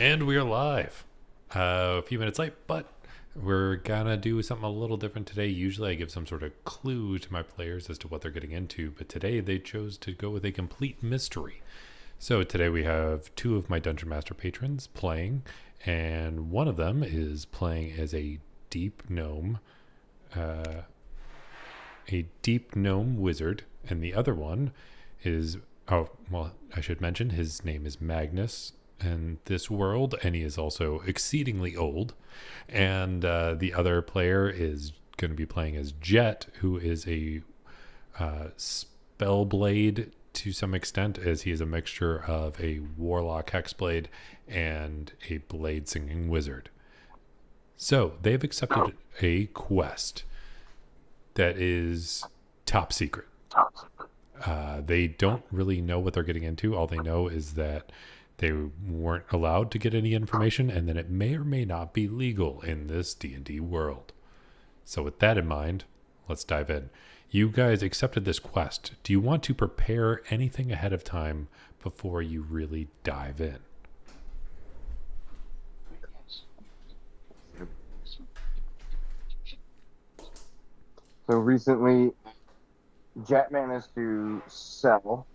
And we're live. A few minutes late, but we're gonna do something a little different today. Usually I give some sort of clue to my players as to what they're getting into, but today they chose to go with a complete mystery. So today we have two of my Dungeon Master patrons playing, and one of them is playing as uh, a deep gnome wizard, and the other one is, oh, well, I should mention his name is Magnus in this world, and he is also exceedingly old. And the other player is going to be playing as Jet, who is a spellblade to some extent, as he is a mixture of a warlock hexblade and a blade singing wizard. So they've accepted a quest that is top secret. They don't really know what they're getting into. All they know is that they weren't allowed to get any information, and then it may or may not be legal in this D&D world. So with that in mind, let's dive in. You guys accepted this quest. Do you want to prepare anything ahead of time before you really dive in? So recently, Jet managed to sell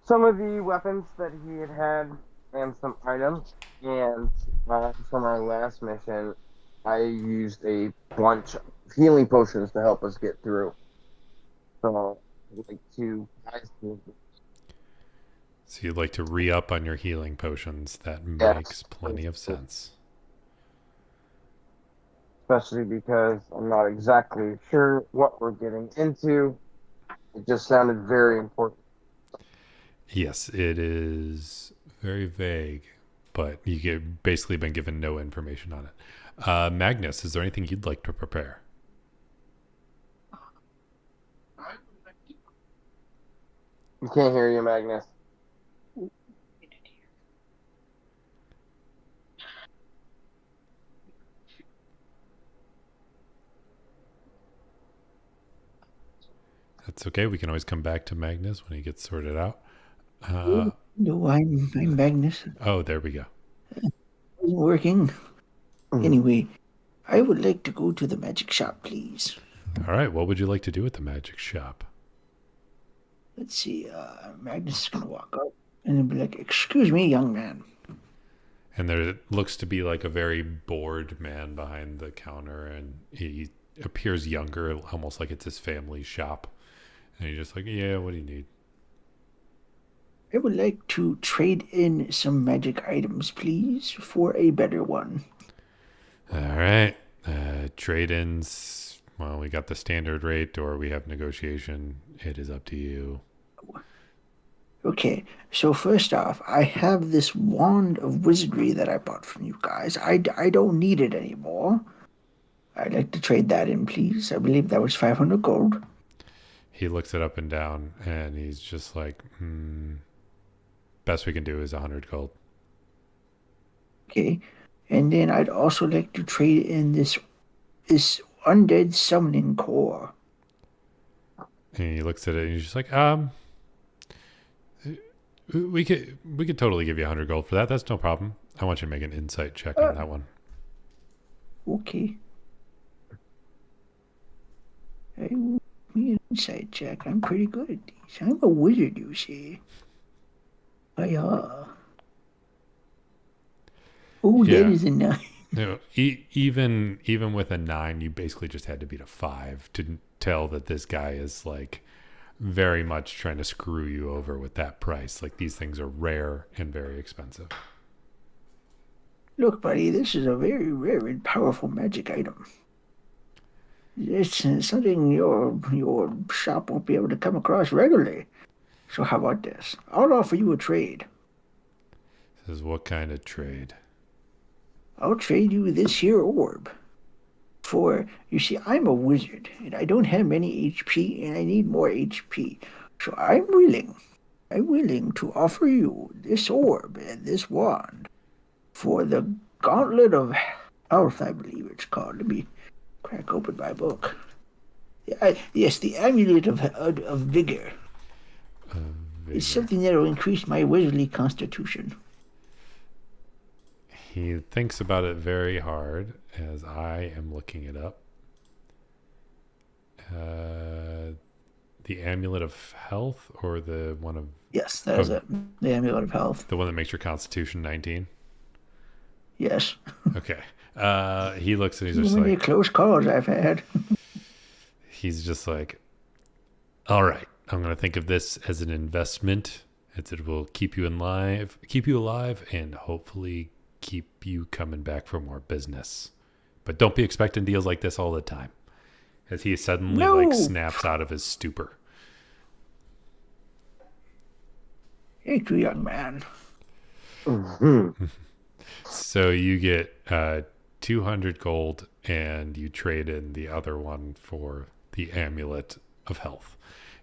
some of the weapons that he had and some items. And from our last mission, I used a bunch of healing potions to help us get through. So I'd like to, So you'd like to re-up on your healing potions. That yes, makes plenty of sense. especially because I'm not exactly sure what we're getting into. It just sounded very important. Yes, it is very vague, but you get basically been given no information on it. Magnus, is there anything you'd like to prepare? You can't hear you, Magnus. That's okay. We can always come back to Magnus when he gets sorted out. No, I'm Magnus. Oh, there we go. Isn't working. Anyway, I would like to go to the magic shop, please. All right. What would you like to do at the magic shop? Let's see. Magnus is gonna walk up and then be like, "Excuse me, young man." And there looks to be like a very bored man behind the counter, and he appears younger, almost like it's his family's shop. And he's just like, yeah, what do you need? I would like to trade in some magic items, please, for a better one. All right. Trade-ins, well, we got the standard rate or we have negotiation. It is up to you. Okay, so first off, I have this wand of wizardry that I bought from you guys. I don't need it anymore. I'd like to trade that in, please. I believe that was 500 gold. He looks it up and down, and he's just like, best we can do is 100 gold. Okay, and then I'd also like to trade in this undead summoning core. And he looks at it, and he's just like, we could totally give you 100 gold for that. That's no problem. I want you to make an insight check on that one. Okay. I will make an insight check. I'm pretty good at these. I'm a wizard, you see. Oh, Yeah. that is a 9. Even with a 9, you basically just had to beat a 5 to tell that this guy is like very much trying to screw you over with that price. Like, these things are rare and very expensive. Look, buddy, this is a very rare and powerful magic item. It's something your shop won't be able to come across regularly. So how about this? I'll offer you a trade. Says, what kind of trade? I'll trade you this here orb. For, you see, I'm a wizard, and I don't have many HP, and I need more HP. So I'm willing to offer you this orb and this wand for the Gauntlet of Health, I believe it's called. Let me crack open my book. Yes, the Amulet of Vigor. It's something that will increase my wizardly constitution. He thinks about it very hard as I am looking it up. The amulet of health, or the one of Yes, that is it. The amulet of health. the one that makes your constitution 19? Yes. Okay. He looks and he's Too just many like, close calls I've had. all right, I'm going to think of this as an investment. It will keep you alive, and hopefully keep you coming back for more business. But don't be expecting deals like this all the time. As he suddenly No. snaps out of his stupor. Thank you, young man. So you get 200 gold, and you trade in the other one for the amulet of health.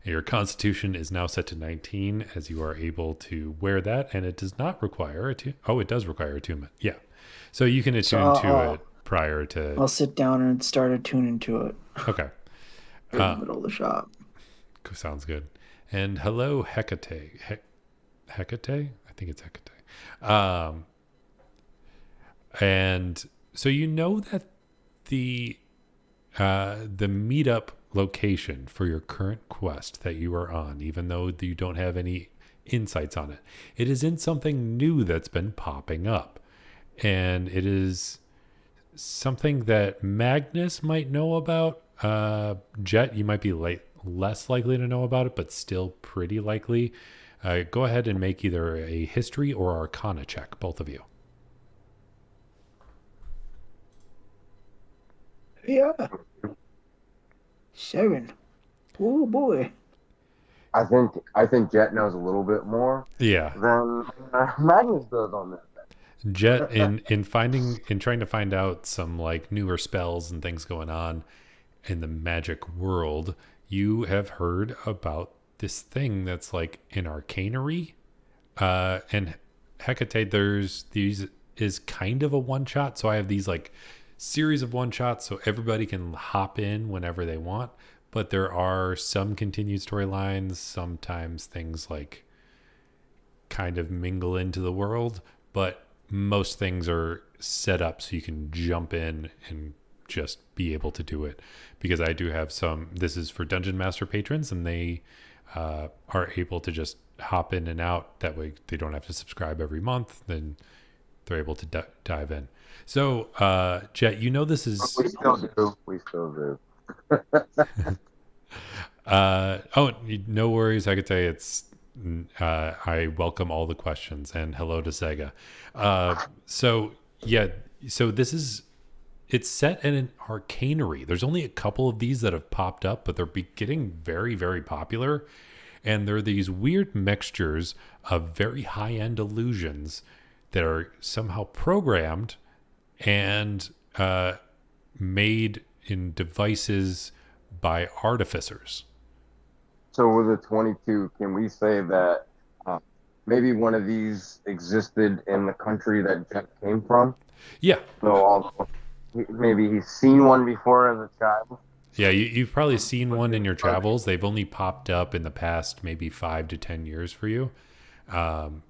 And your constitution is now set to 19, as you are able to wear that, and it does not require it does require attunement. Yeah. So you can attune to it prior to... I'll sit down and start attuning to it. Okay. In the middle of the shop. Sounds good. And hello, Hecate. Hecate? I think it's Hecate. And so you know that the meetup location for your current quest that you are on, even though you don't have any insights on it, it is in something new that's been popping up. And it is something that Magnus might know about. Jet, you might be less likely to know about it, but still pretty likely. Go ahead and make either a history or arcana check, both of you. Yeah. 7. Oh boy. I think Jet knows a little bit more Yeah. than Magnus does on that. Jet, in trying to find out some like newer spells and things going on in the magic world, you have heard about this thing that's like an arcanery. And Hecate, these is kind of a one shot. So I have these like series of one shots so everybody can hop in whenever they want. But there are some continued storylines. Sometimes things like kind of mingle into the world, but most things are set up so you can jump in and just be able to do it. Because I do have this is for Dungeon Master patrons, and they are able to just hop in and out. That way they don't have to subscribe every month. Then they're able to dive in. So, Jet, you know this is... We still do. No worries. I could say it's... I welcome all the questions, and hello to Sega. So this is... It's set in an arcanery. There's only a couple of these that have popped up, but they're getting very, very popular. And they're these weird mixtures of very high-end illusions that are somehow programmed and made in devices by artificers. So with a 22, can we say that maybe one of these existed in the country that Jet came from? Yeah. So maybe he's seen one before as a child. Yeah, you've probably seen one in your travels. They've only popped up in the past maybe 5 to 10 years for you. And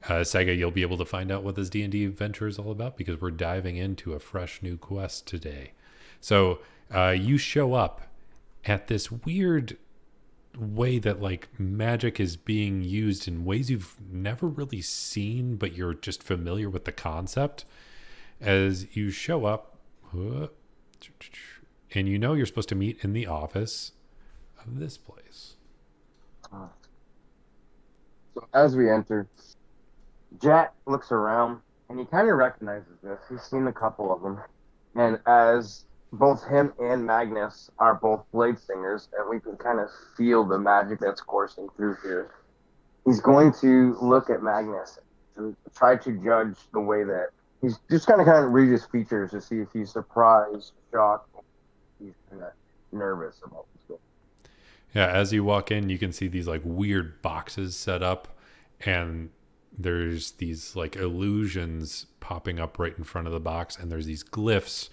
Sega, you'll be able to find out what this D&D adventure is all about, because we're diving into a fresh new quest today. So you show up at this weird way that like magic is being used in ways you've never really seen, but you're just familiar with the concept. As you show up, and you know you're supposed to meet in the office of this place. So as we enter, Jack looks around, and he kind of recognizes this. He's seen a couple of them. And as both him and Magnus are both blade singers, and we can kind of feel the magic that's coursing through here, he's going to look at Magnus and try to judge the way that he's just kind of read his features to see if he's surprised, shocked, or he's kind of nervous about what's going on. Yeah, as you walk in, you can see these like weird boxes set up, and there's these like illusions popping up right in front of the box, and there's these glyphs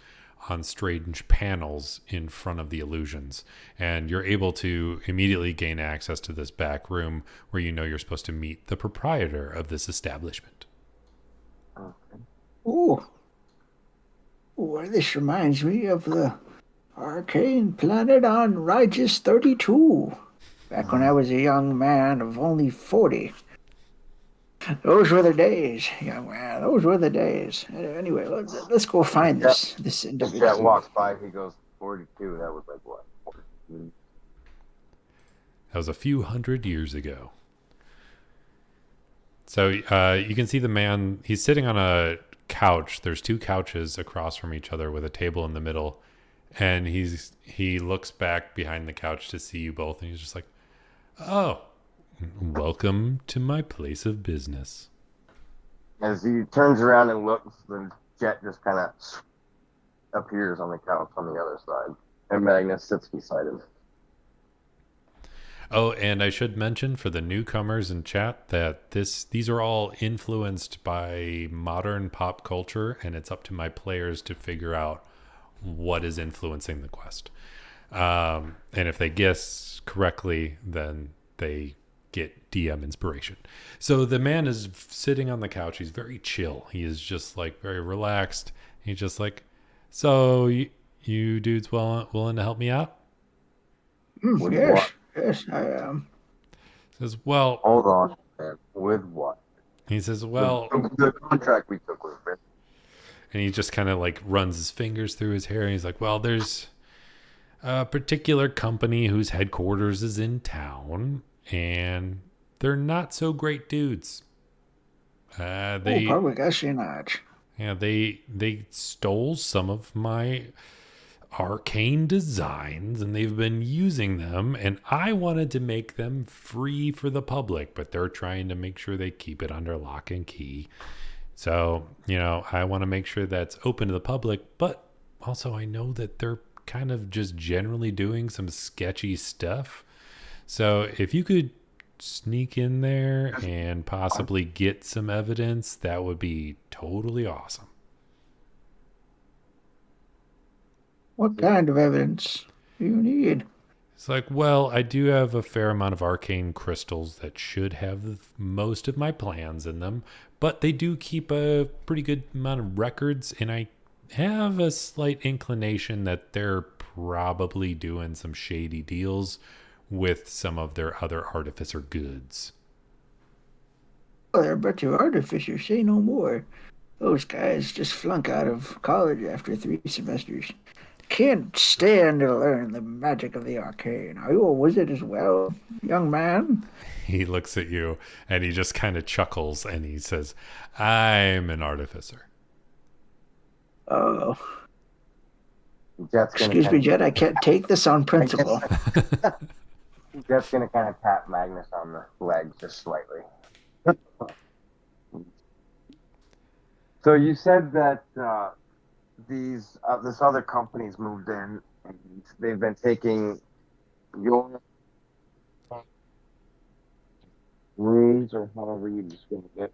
on strange panels in front of the illusions. And you're able to immediately gain access to this back room where you know you're supposed to meet the proprietor of this establishment. Oh, well, this reminds me of the arcane planet on Rigis 32. Back when I was a young man of only 40. Those were the days, young man. Those were the days. Anyway, let's go find Yeah. this Jet individual. walks by. He goes 42. That was like what? 42. That was a few hundred years ago. So you can see the man. He's sitting on a couch. There's two couches across from each other with a table in the middle, and he looks back behind the couch to see you both, and he's just like, "Oh, welcome to my place of business." As he turns around and looks, the Jet just kind of appears on the couch on the other side, and Magnus sits beside him. Oh, and I should mention for the newcomers in chat that these are all influenced by modern pop culture, and it's up to my players to figure out what is influencing the quest. And if they guess correctly, then they get DM inspiration. So the man is sitting on the couch. He's very chill. He is just like very relaxed. He's just like, so you dudes willing to help me out? With Yes, what? yes, I am. Says, well, Hold on, man. With what? he says, well, The contract we took with him. and he just kind of like runs his fingers through his hair. And he's like, well, there's a particular company whose headquarters is in town, and they're not so great dudes. They Probably not. Yeah, they stole some of my arcane designs and they've been using them, and I wanted to make them free for the public, but they're trying to make sure they keep it under lock and key. So, I want to make sure that's open to the public, but also I know that they're kind of just generally doing some sketchy stuff. So if you could sneak in there and possibly get some evidence, that would be totally awesome. What kind of evidence do you need? It's like, well, I do have a fair amount of arcane crystals that should have most of my plans in them, but they do keep a pretty good amount of records, and I have a slight inclination that they're probably doing some shady deals with some of their other artificer goods. Well, I bet you artificers say no more. Those guys just flunk out of college after 3 semesters. Can't stand to learn the magic of the arcane. Are you a wizard as well, young man? He looks at you and he just kind of chuckles and he says, I'm an artificer. Oh, Jet's gonna excuse me, kinda- Jet. I can't take this on principle. Jet's gonna kind of tap Magnus on the leg just slightly. So you said that this other company's moved in and they've been taking your rooms or however you describe it.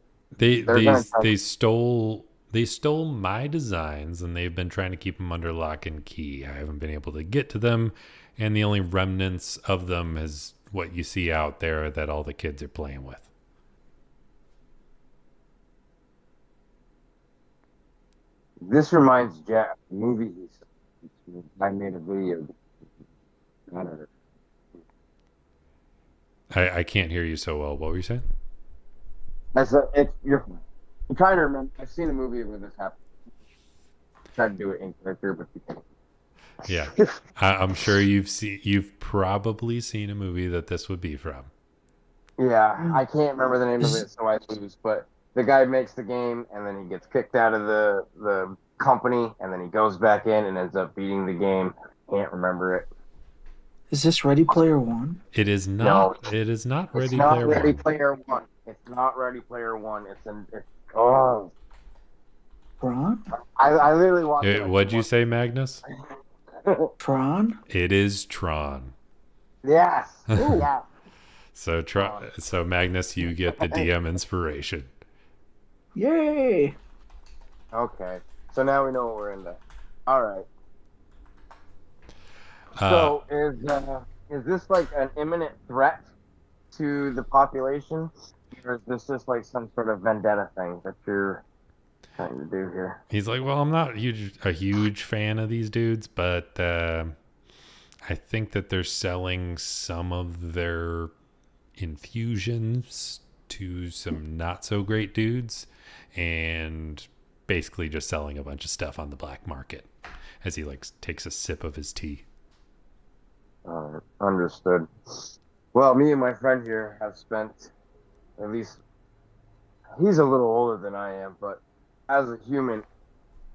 They stole my designs and they've been trying to keep them under lock and key. I haven't been able to get to them, and the only remnants of them is what you see out there that all the kids are playing with. This reminds Jet of a movie he said. I made a video. I don't know. I can't hear you so well. What were you saying? I'm trying to remember. I've seen a movie where this happened. Tried to do it in character, but you can't. Yeah, I'm sure you've probably seen a movie that this would be from. Yeah, I can't remember the name of it, so I lose. But the guy makes the game, and then he gets kicked out of the company, and then he goes back in and ends up beating the game. Can't remember it. Is this Ready Player One? It is not. No. It is not It's Ready not Player Ready One. Player One. It's not Ready Player One. Oh, Tron? I literally watched it. What'd you say, Magnus? Tron? It is Tron. Yes. Yeah. So Magnus, you get the DM inspiration. Yay! Okay. So now we know what we're into. All right. Uh, So is this like an imminent threat to the population, or is this just like some sort of vendetta thing that you're trying to do here? He's like, well, I'm not a huge fan of these dudes, but I think that they're selling some of their infusions to some not so great dudes and basically just selling a bunch of stuff on the black market as he like takes a sip of his tea. Understood. Well, me and my friend here have spent, at least, he's a little older than I am, but as a human,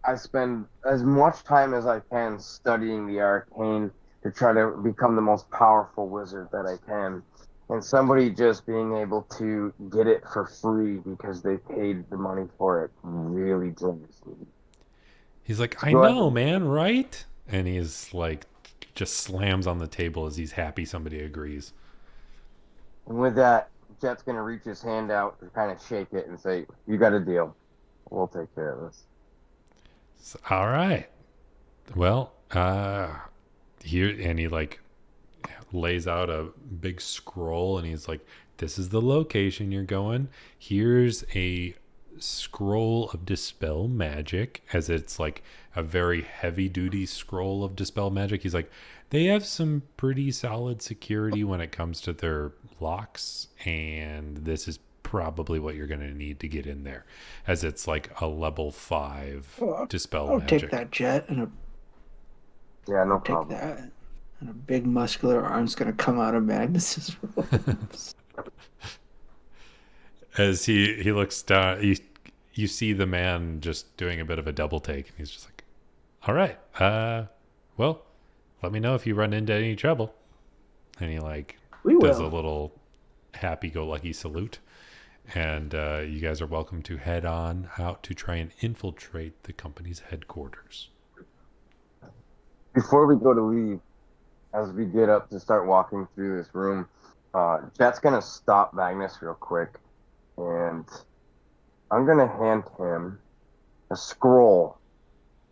I spend as much time as I can studying the arcane to try to become the most powerful wizard that I can. And somebody just being able to get it for free because they paid the money for it really drives me. He's like, So I go know, ahead. man, right? And he's like, just slams on the table as he's happy somebody agrees. And with that, Jet's going to reach his hand out to kind of shake it and say, "You got a deal. We'll take care of this." So, all right. Well, here, and he like lays out a big scroll and he's like, this is the location you're going. Here's a scroll of dispel magic, as it's like a very heavy duty scroll of dispel magic. He's like, they have some pretty solid security when it comes to their locks, and this is probably what you're going to need to get in there, as it's like a level 5 Oh, dispel I'll magic. take that, Jet, and Yeah, no take problem. that. And a big muscular arm's gonna come out of Magnus's robes. As he looks down, you see the man just doing a bit of a double take, and he's just like, all right, well, let me know if you run into any trouble. And he like We does a Oh. will. little happy-go-lucky salute, and you guys are welcome to head on out to try and infiltrate the company's headquarters. Before we go to leave, as we get up to start walking through this room, Jet's going to stop Magnus real quick, and I'm going to hand him a scroll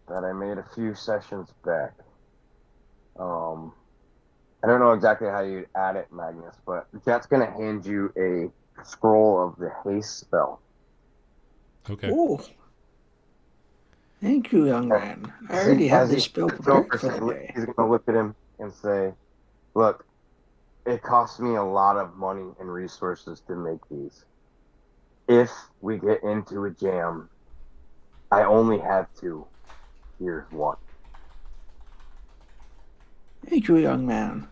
that I made a few sessions back. I don't know exactly how you'd add it, Magnus, but Jet's going to hand you a scroll of the haste spell. Okay. Oh, thank you, young man. I As already have he this spell flips over, prepared for the day. he's going to look at him and say, "Look, it costs me a lot of money and resources to make these. If we get into a jam, I only have 2. Here's 1. Thank you, young man.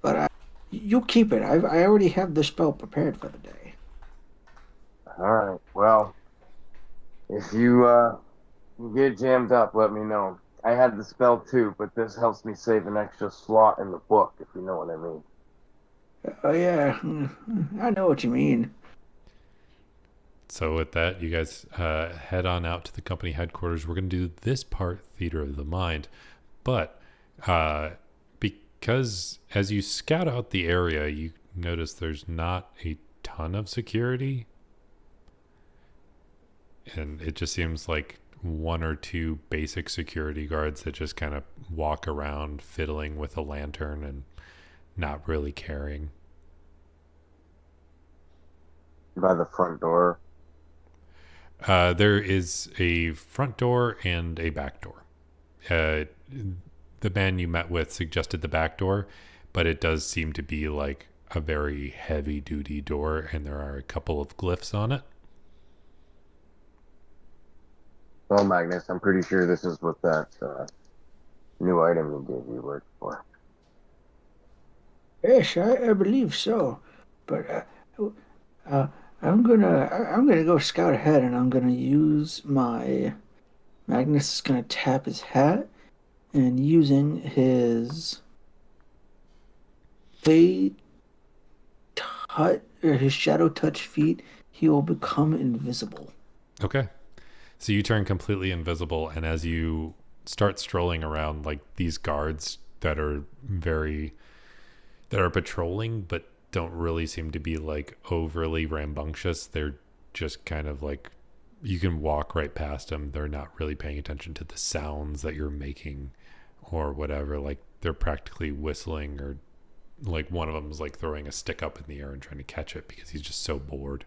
But you keep it. I already have the spell prepared for the day. All right. Well, if you get jammed up, let me know. I had the spell too, but this helps me save an extra slot in the book, if you know what I mean." Oh yeah, I know what you mean. So with that, you guys head on out to the company headquarters. We're going to do this part, Theater of the Mind. But because as you scout out the area, you notice there's not a ton of security. And it just seems like 1 or 2 basic security guards that just kind of walk around fiddling with a lantern and not really caring. By the front door. There is a front door and a back door. The man you met with suggested the back door, but it does seem to be like a very heavy duty door, and there are a couple of glyphs on it. Well, Magnus, I'm pretty sure this is what that new item you gave you worked for. Yes, I believe so. But I'm gonna go scout ahead, and I'm gonna use my Magnus is gonna tap his hat, and using his fade touch or his shadow touch feat, he will become invisible. Okay. So you turn completely invisible, and as you start strolling around, like these guards that are patrolling but don't really seem to be like overly rambunctious. They're just kind of like, you can walk right past them. They're not really paying attention to the sounds that you're making or whatever. Like they're practically whistling, or like one of them is like throwing a stick up in the air and trying to catch it because he's just so bored.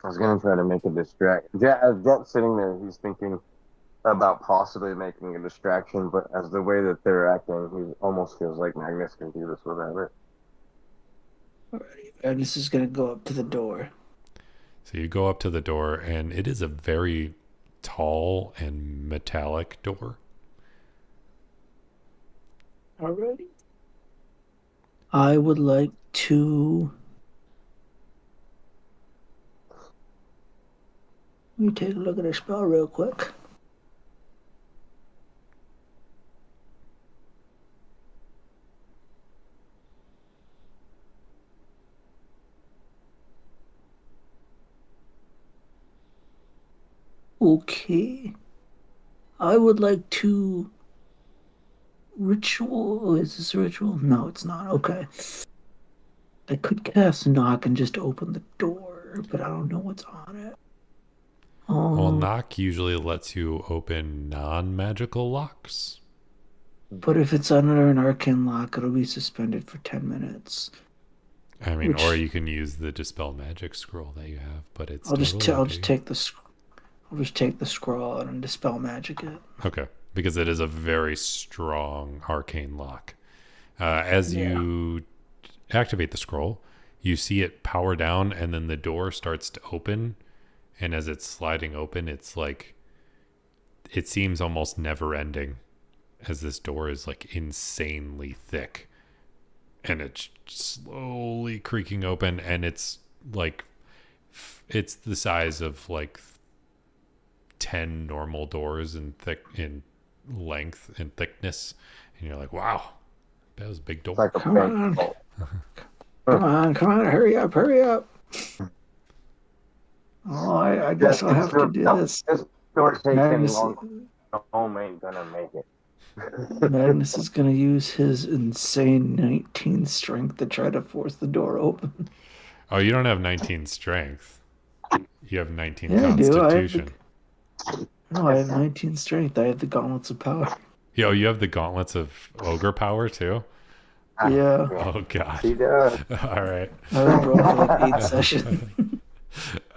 I was gonna try to make a distract. As Jet's sitting there, he's thinking about possibly making a distraction, but as the way that they're acting, he almost feels like Magnus can do this without it. Alrighty. Agnes is going to go up to the door. So you go up to the door, and it is a very tall and metallic door. Alrighty. I would like to. Let me take a look at her spell real quick. Okay. I would like to ritual. Oh, is this a ritual? No, it's not. Okay. I could cast knock and just open the door, but I don't know what's on it. Well, knock usually lets you open non-magical locks. But if it's under an arcane lock, it'll be suspended for 10 minutes. I mean, or you can use the dispel magic scroll that you have, but it's. I'll just take the scroll out and dispel magic it. Okay, because it is a very strong arcane lock. As you activate the scroll, you see it power down, and then the door starts to open. And as it's sliding open, it's like it seems almost never ending, as this door is like insanely thick, and it's slowly creaking open, and it's like it's the size of like 10 normal doors in length and thickness, and you're like, wow, that was a big door. It's like a Come on. bank. Come on, hurry up. Oh, I guess I'll have to do this. This door takes any Magnus, longer. The home ain't gonna make it. Magnus is going to use his insane 19 strength to try to force the door open. Oh, you don't have 19 strength. You have 19 Yeah, constitution. I have 19 strength. I have the gauntlets of power. Yo, you have the gauntlets of ogre power too? Yeah. Oh, God. He does. All right. I was broke for like 8 sessions.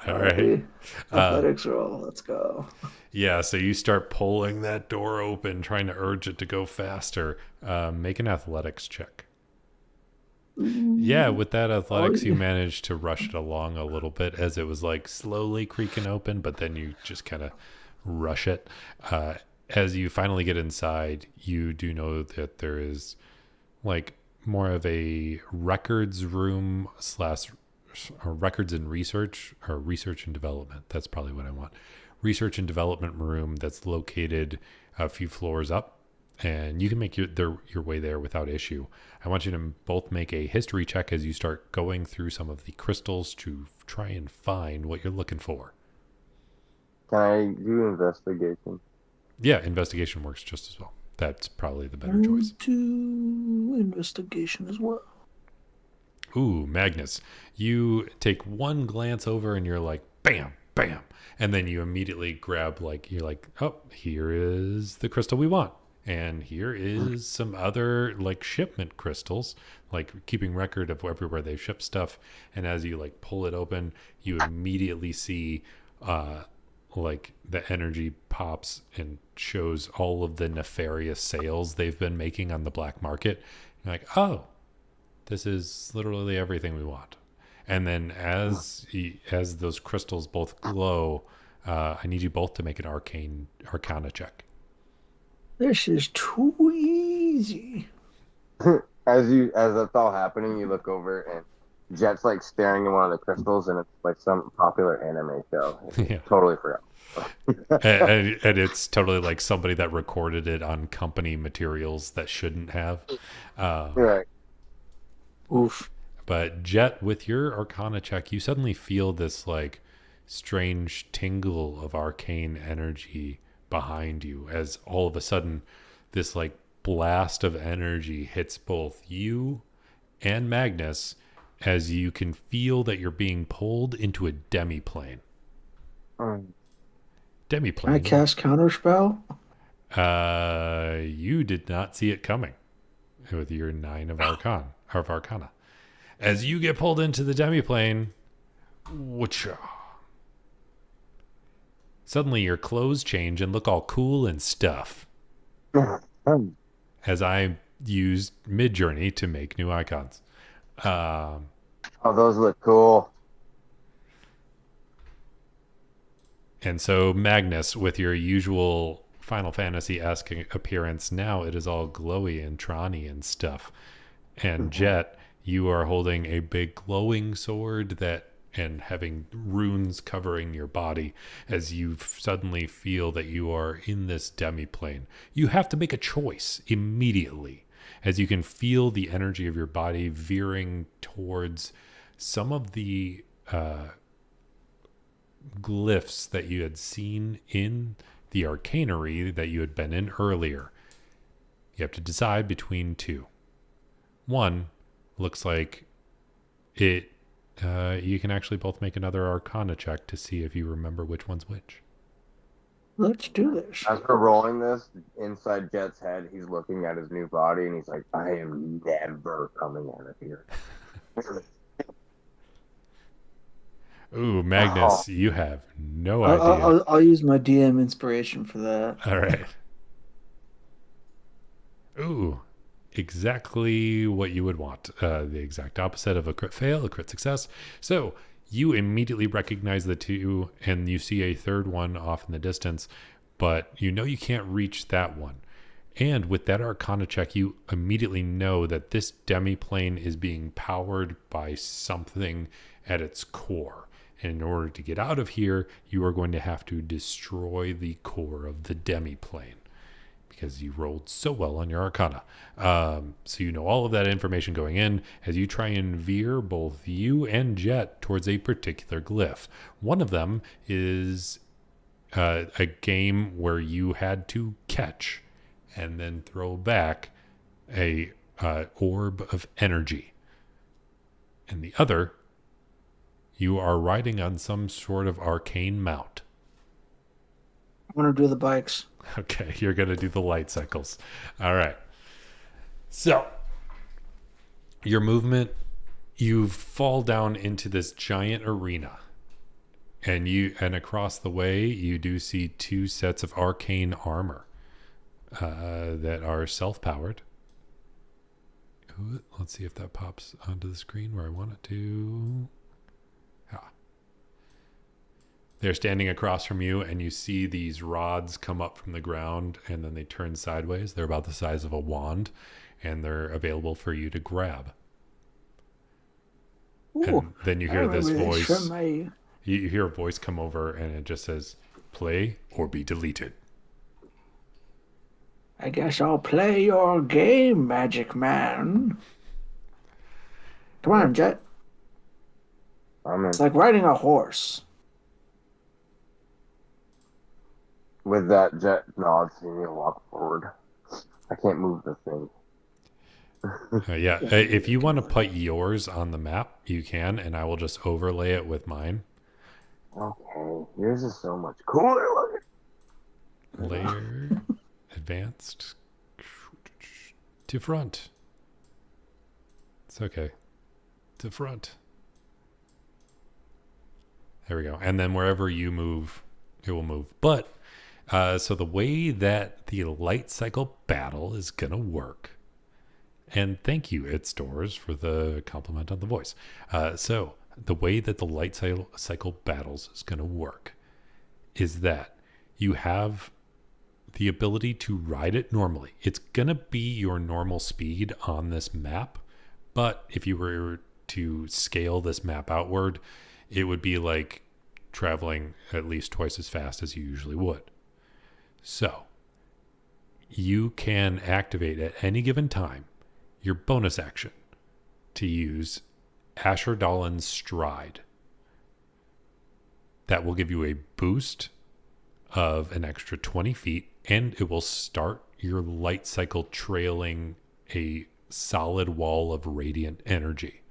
All right. Athletics roll. Let's go. Yeah, so you start pulling that door open, trying to urge it to go faster. Make an athletics check. Yeah, with that athletics, you managed to rush it along a little bit as it was like slowly creaking open, but then you just kind of rush it. As you finally get inside, you do know that there is like more of a records room / records and research, or research and development. That's probably what I want. Research and development room that's located a few floors up, and you can make your way there without issue. I want you to both make a history check as you start going through some of the crystals to try and find what you're looking for. Can I do investigation? Yeah, investigation works just as well. That's probably the better choice. Do investigation as well. Ooh, Magnus, you take one glance over and you're like, bam, bam. And then you immediately grab, like, you're like, oh, here is the crystal we want. And here is some other, like, shipment crystals, like keeping record of everywhere they ship stuff. And as you, like, pull it open, you immediately see, like, the energy pops and shows all of the nefarious sales they've been making on the black market. You're like, oh, this is literally everything we want. And then as those crystals both glow, I need you both to make an arcana check. This is too easy. As that's all happening, you look over and Jet's like staring at one of the crystals, and it's like some popular anime show. Yeah. Totally forgot. and it's totally like somebody that recorded it on company materials that shouldn't have. Right. Oof. But Jet, with your arcana check, you suddenly feel this like strange tingle of arcane energy behind you, as all of a sudden this like blast of energy hits both you and Magnus, as you can feel that you're being pulled into a demi-plane. Demi-plane. Can I cast counterspell? You did not see it coming with your 9 of Arcana. As you get pulled into the demi-plane, whatcha, Suddenly your clothes change and look all cool and stuff. As I used Midjourney to make new icons. Um, Oh, those look cool. and so Magnus, with your usual Final Fantasy-esque appearance, now it is all glowy and Tron-y and stuff. And Jet, you are holding a big glowing sword that and having runes covering your body as you suddenly feel that you are in this demi-plane. You have to make a choice immediately as you can feel the energy of your body veering towards some of the glyphs that you had seen in the arcanery that you had been in earlier. You have to decide between two. One looks like it you can actually both make another arcana check to see if you remember which one's which. Let's do this. As we're rolling this, inside Jet's head, he's looking at his new body and he's like, I am never coming out of here. Ooh, Magnus, you have no idea. I'll use my DM inspiration for that. All right. Ooh, exactly what you would want. The exact opposite of a crit fail, a crit success. So you immediately recognize the two, and you see a third one off in the distance, but you know you can't reach that one. And with that arcana check, you immediately know that this demi-plane is being powered by something at its core. And in order to get out of here, you are going to have to destroy the core of the demi-plane, because you rolled so well on your arcana. So you know all of that information going in as you try and veer both you and Jet towards a particular glyph. One of them is a game where you had to catch and then throw back a orb of energy. And the other, you are riding on some sort of arcane mount. I want to do the bikes. Okay, you're going to do the light cycles. All right. So, your movement, you fall down into this giant arena. And across the way, you do see two sets of arcane armor that are self-powered. Ooh, let's see if that pops onto the screen where I want it to. They're standing across from you, and you see these rods come up from the ground, and then they turn sideways. They're about the size of a wand, and they're available for you to grab. Ooh, and then you hear this voice. From my... You hear a voice come over, and it just says, "Play or be deleted." I guess I'll play your game, Magic Man. Come on, Jet. It's like riding a horse. With that, Jet nods and he'll walk forward. I can't move the thing. Yeah, if you want to put yours on the map, you can, and I will just overlay it with mine. Okay, yours is so much cooler looking. Layer, advanced, to front. It's okay. To front. There we go. And then wherever you move, it will move. But, so the way that the light cycle battle is going to work, and thank you, It Stores, for the compliment on the voice. So the way that the light cycle battles is going to work is that you have the ability to ride it normally. It's going to be your normal speed on this map, but if you were to scale this map outward, it would be like traveling at least twice as fast as you usually would. So you can activate at any given time your bonus action to use Asher Dahlon's Stride. That will give you a boost of an extra 20 feet, and it will start your light cycle trailing a solid wall of radiant energy.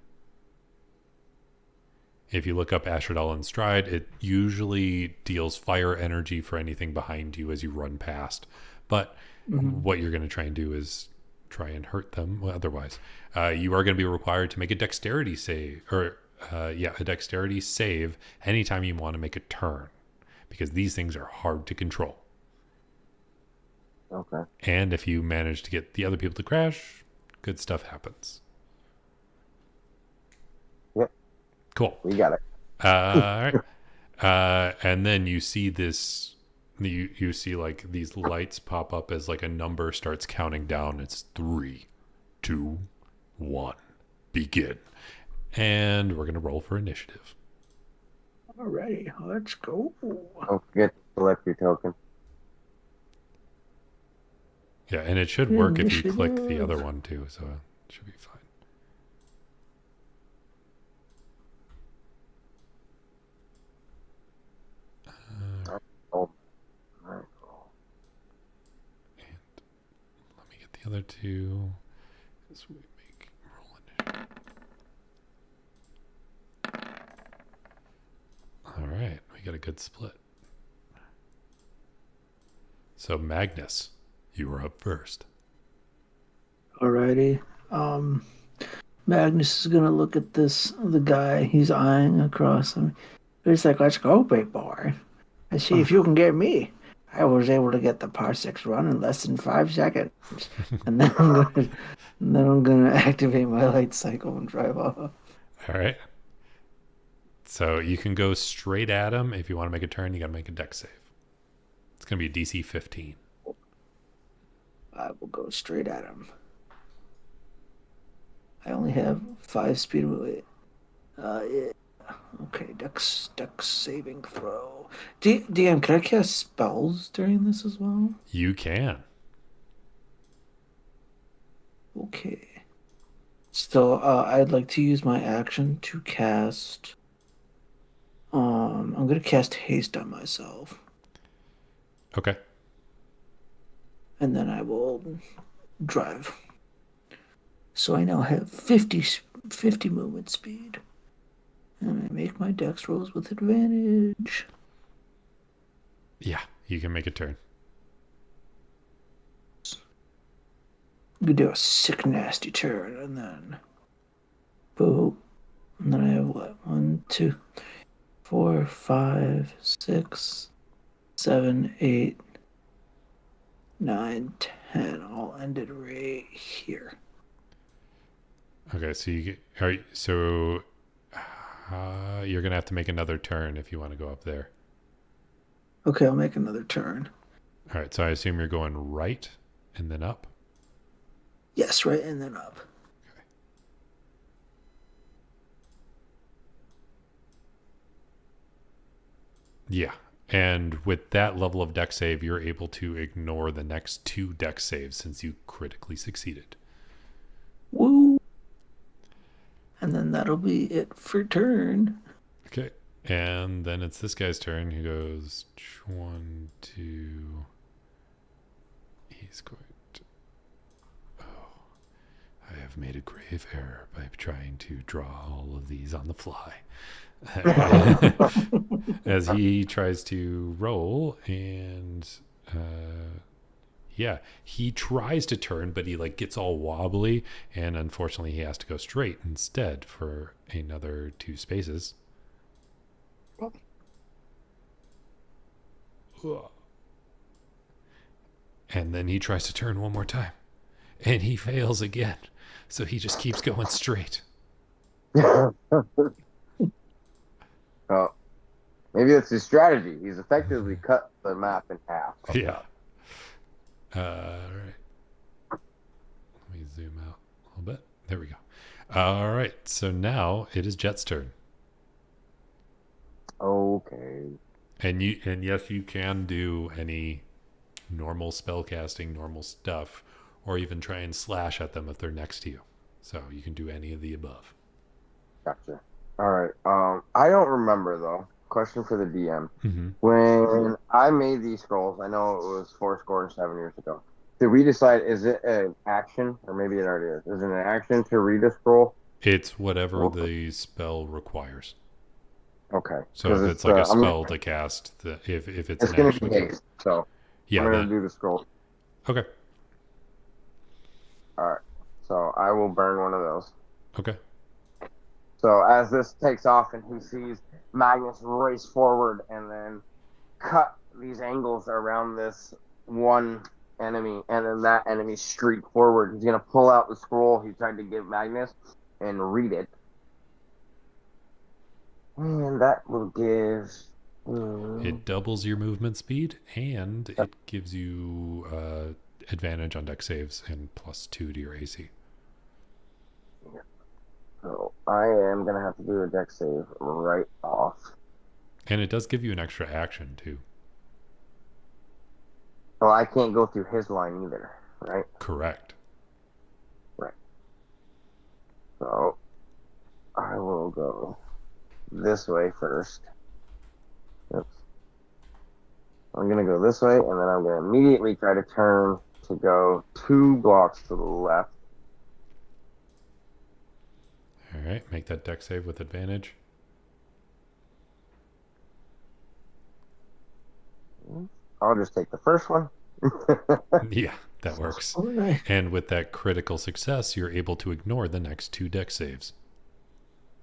If you look up Asher Dahlon's Stride, it usually deals fire energy for anything behind you as you run past. But what you're going to try and do is try and hurt them otherwise. You are going to be required to make a dexterity save, a dexterity save anytime you want to make a turn, because these things are hard to control. Okay. And if you manage to get the other people to crash, good stuff happens. Yep. Cool. We got it. All right. And then you see this, you see like these lights pop up as like a number starts counting down. It's 3, 2, 1, begin. And we're going to roll for initiative. Alrighty, let's go. Don't forget to select your token. Yeah, and it should work if you Initiative. click the other one too, so it should be fine. Oh. Alright. And let me get the other two. This we make roll initiative. All right, we got a good split. So Magnus, you were up first. Alrighty. Magnus is gonna look at the guy he's eyeing across him. He's like, let's go, big boy. And see if you can get me. I was able to get the parsecs run in less than 5 seconds. And then I'm gonna activate my light cycle and drive off. All right. So you can go straight at him. If you want to make a turn, you got to make a dex save. It's going to be a DC 15. I will go straight at him. I only have 5 speed movement. Yeah. Okay, dex saving throw. DM, can I cast spells during this as well? You can. Okay. Still, I'd like to use my action to cast. I'm gonna cast haste on myself, Okay. and then I will drive. So I now have 50 movement speed, and I make my dex rolls with advantage. Yeah, you can make a turn. I'm gonna do a sick, nasty turn, and then, boo, and then I have what? 1, 2, 4, 5, 6, 7, 8, 9, 10. All ended right here. Okay, so you're gonna have to make another turn if you want to go up there. Okay, I'll make another turn. All right, so I assume you're going right and then up. Yes, right, and then up. Yeah, and with that level of dex save, you're able to ignore the next 2 dex saves since you critically succeeded. Woo! And then that'll be it for turn. Okay, and then it's this guy's turn. He goes 1, 2. He's going to. Oh, I have made a grave error by trying to draw all of these on the fly. As he tries to roll, and yeah, he tries to turn, but he like gets all wobbly, and unfortunately he has to go straight instead for another 2 spaces. And then he tries to turn one more time, and he fails again, so he just keeps going straight. Oh, maybe that's his strategy. He's effectively cut the map in half. Yeah. All right. Let me zoom out a little bit. There we go. All right. So now it is Jet's turn. Okay. And yes, you can do any normal spell casting, normal stuff, or even try and slash at them if they're next to you. So you can do any of the above. Gotcha. All right. I don't remember though. Question for the DM. Mm-hmm. When I made these scrolls, I know it was 7 years ago. Did we decide, is it an action, or maybe it already is? Is it an action to read a scroll? It's whatever the spell requires. Okay. So if it's like a spell to cast, if it's an going action, to be haste, so yeah, I'm going to do the scroll. Okay. All right. So I will burn one of those. Okay. So as this takes off and he sees Magnus race forward and then cut these angles around this one enemy, and then that enemy streak forward. He's gonna pull out the scroll he tried to give Magnus and read it, and that will give. It doubles your movement speed, and it gives you advantage on deck saves and +2 to your AC. So I am gonna have to do a deck save right off. And it does give you an extra action too. Well, I can't go through his line either, right? Correct. Right. So I will go this way first. Oops. I'm gonna go this way, and then I'm gonna immediately try to turn to go 2 blocks to the left. All right, make that deck save with advantage. I'll just take the first one. Yeah, that works. All right. And with that critical success, you're able to ignore the next 2 deck saves.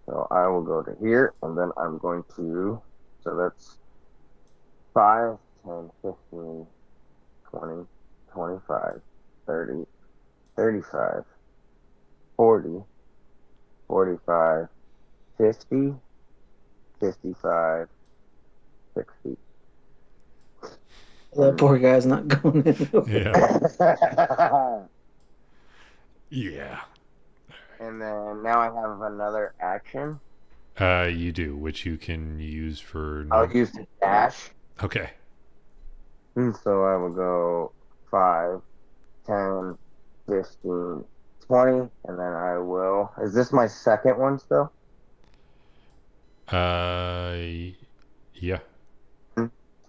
So I will go to here, and then I'm going to, so that's 5, 10, 15, 20, 25, 30, 35, 40, 45, 50, 55, 60. That poor guy's not going anywhere. Yeah. Yeah. And then now I have another action. You do, which you can use for. I'll use the dash. Okay. And so I will go 5, 10, 15, 20, and then I will. Is this my second one still? Yeah.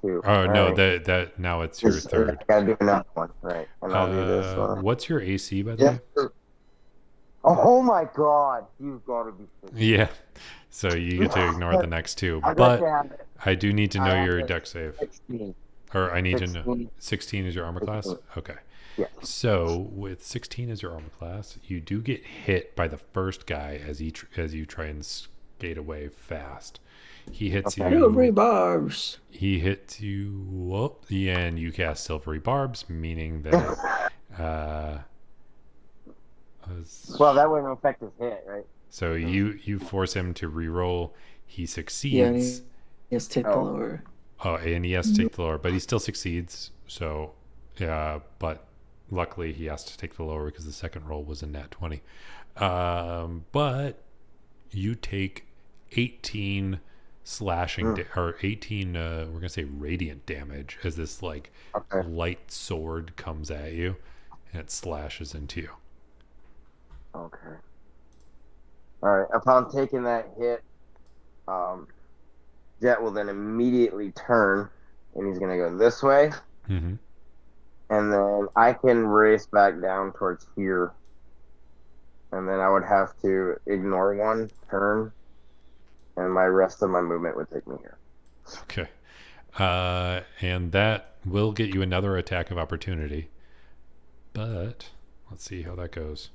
2. Oh no, right. that now it's your third. I gotta do another one, right? And I'll do this one. What's your AC by the way? Oh my god, you've got to be. Yeah. So you get to ignore the next 2, I'd like but to have it. I do need to I know have your it. deck save, 16. or I need to know 16. 16 is your armor class. 16. Okay. Yeah. So with 16 as your armor class, you do get hit by the first guy as you try and skate away fast. He hits Okay. Silvery you. barbs. He hits you up, and you cast silvery barbs, meaning that. Well, that wouldn't affect his hit, right? So you force him to re-roll. He Yeah, succeeds. let's take the lower. Oh, and he has to take the lower, but he still succeeds. So, yeah, but luckily he has to take the lower because the second roll was a nat 20. But you take 18 slashing or 18 we're gonna say radiant damage as this like light sword comes at you and it slashes into you. Okay. Alright, upon taking that hit, Jet will then immediately turn, and he's gonna go this way, Mm-hmm. and then I can race back down towards here, and then I would have to ignore one, turn, and my rest of my movement would take me here. Okay. And that will get you another attack of opportunity. But let's see how that goes.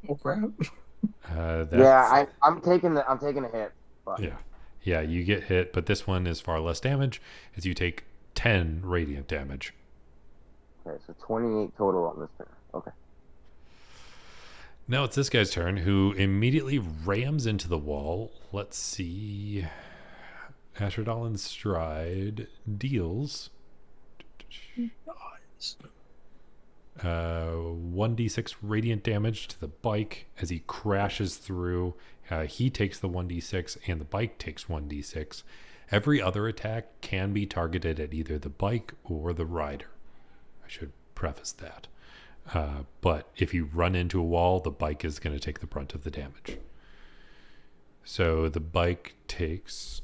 Oh crap! Yeah, I'm taking a hit. But. Yeah, you get hit, but this one is far less damage as you take 10 radiant damage. Okay, so 28 total on this turn. Okay. Now it's this guy's turn, who immediately rams into the wall. Let's see. Asherdalen's Stride deals 1d6 radiant damage to the bike as he crashes through. He takes the 1d6 and the bike takes 1d6. Every other attack can be targeted at either the bike or the rider. I should preface that. But if you run into a wall, the bike is going to take the brunt of the damage. So the bike takes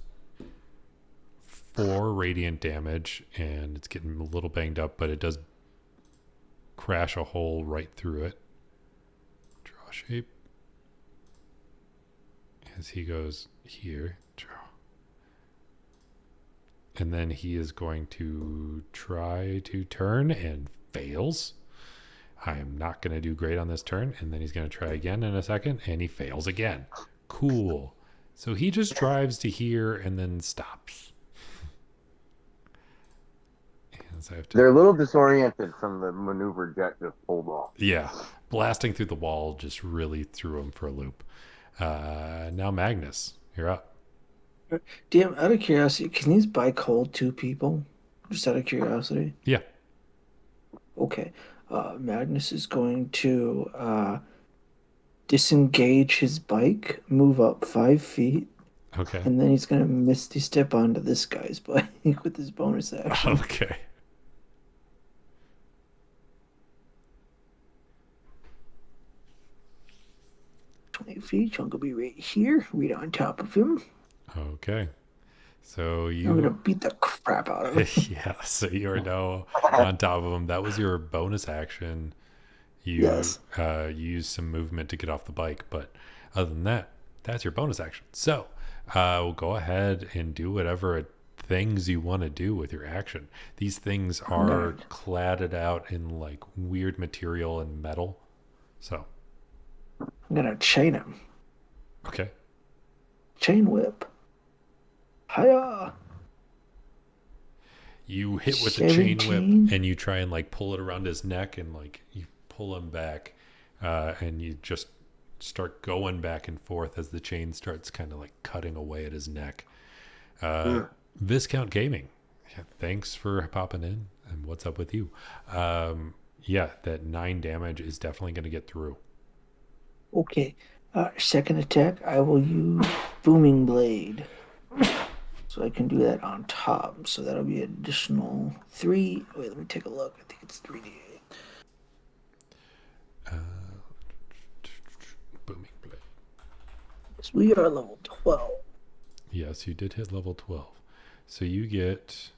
4 radiant damage, and it's getting a little banged up, but it does crash a hole right through it. Draw shape. As he goes here. Draw. And then he is going to try to turn and fails. I am not going to do great on this turn. And then he's going to try again in a second, and he fails again. Cool. So he just drives to here and then stops. So I have to. They're a little disoriented from the maneuver Jet just pulled off. Yeah, blasting through the wall just really threw him for a loop. Now Magnus, you're up. Damn, out of curiosity, can these bike hold two people? Just out of curiosity. Yeah. Okay. Magnus is going to disengage his bike, move up 5 feet, Okay. and then he's gonna misty step onto this guy's bike with his bonus action. Okay. 20 feet, I'm gonna be right here, right on top of him. Okay. So I'm gonna you. beat the crap out of him. Yeah. So you are now on top of him. That was your bonus action. You Yes. use some movement to get off the bike, but other than that, that's your bonus action. So we'll go ahead and do whatever things you want to do with your action. These things are Nerd. cladded out in like weird material and metal. So I'm gonna chain him. okay. Chain whip. Hiya! You hit with the chain whip 17. and you try and like pull it around his neck and like you pull him back and you just start going back and forth as the chain starts kind of like cutting away at his neck. Viscount Gaming, yeah, thanks for popping in. And what's up with you? Yeah, that 9 damage is definitely going to get through. Okay. Second attack, I will use Booming Blade. So I can do that on top. So that'll be an additional 3. Wait, let me take a look. I think it's 3d8. Booming blade. So we are level 12. Yes, you did hit level 12. So you get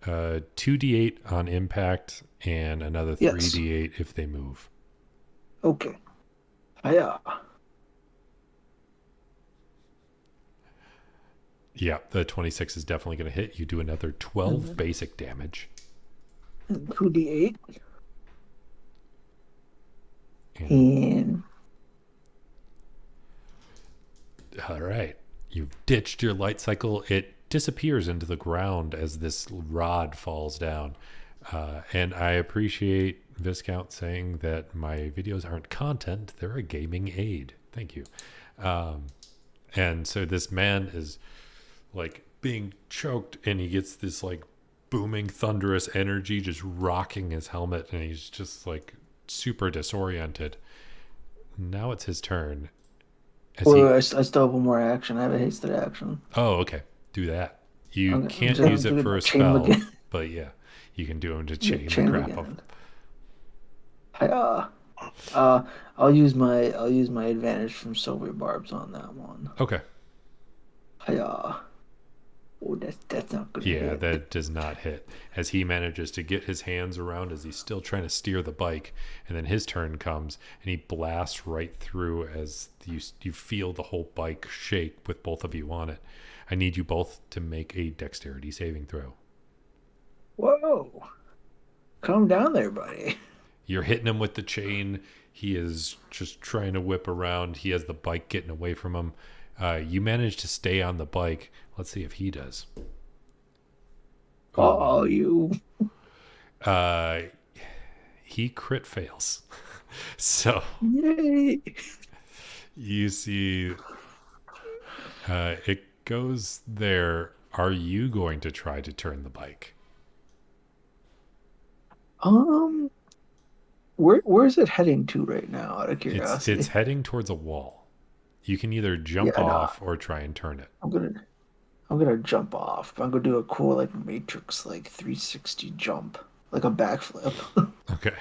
2d8 on impact and another Yes. 3d8 if they move. Okay. Hiya. Yeah, the 26 is definitely going to hit. You do another 12 basic damage. And 2d8. And, And all right. You've ditched your light cycle. It disappears into the ground as this rod falls down. And I appreciate Viscount saying that my videos aren't content. They're a gaming aid. Thank you. And so this man is like being choked and he gets this like booming thunderous energy just rocking his helmet and he's just like super disoriented. Now it's his turn. I still have one more action. I have a hasted action. Oh, okay. Do that. You I'm can't gonna use it do for my a chain him spell, again. but yeah, you can do him to chain the Chain him crap again. of him. Hiya. I'll use my advantage from silver barbs on that one. Okay. Hiya. Oh, that's not gonna Yeah, hit. that does not hit. As he manages to get his hands around as he's still trying to steer the bike, and then his turn comes and he blasts right through as you feel the whole bike shake with both of you on it. I need you both to make a dexterity saving throw. Whoa. Calm down there, buddy. You're hitting him with the chain. He is just trying to whip around. He has the bike getting away from him. You manage to stay on the bike. Let's see if he does. Oh, you. He crit fails. So Yay. you see it goes there. Are you going to try to turn the bike? Where is it heading to right now, out of curiosity? It's heading towards a wall. You can either jump Yeah, I know. off or try and turn it. I'm gonna jump off. I'm gonna do a cool like Matrix like 360 jump, like a backflip. Okay.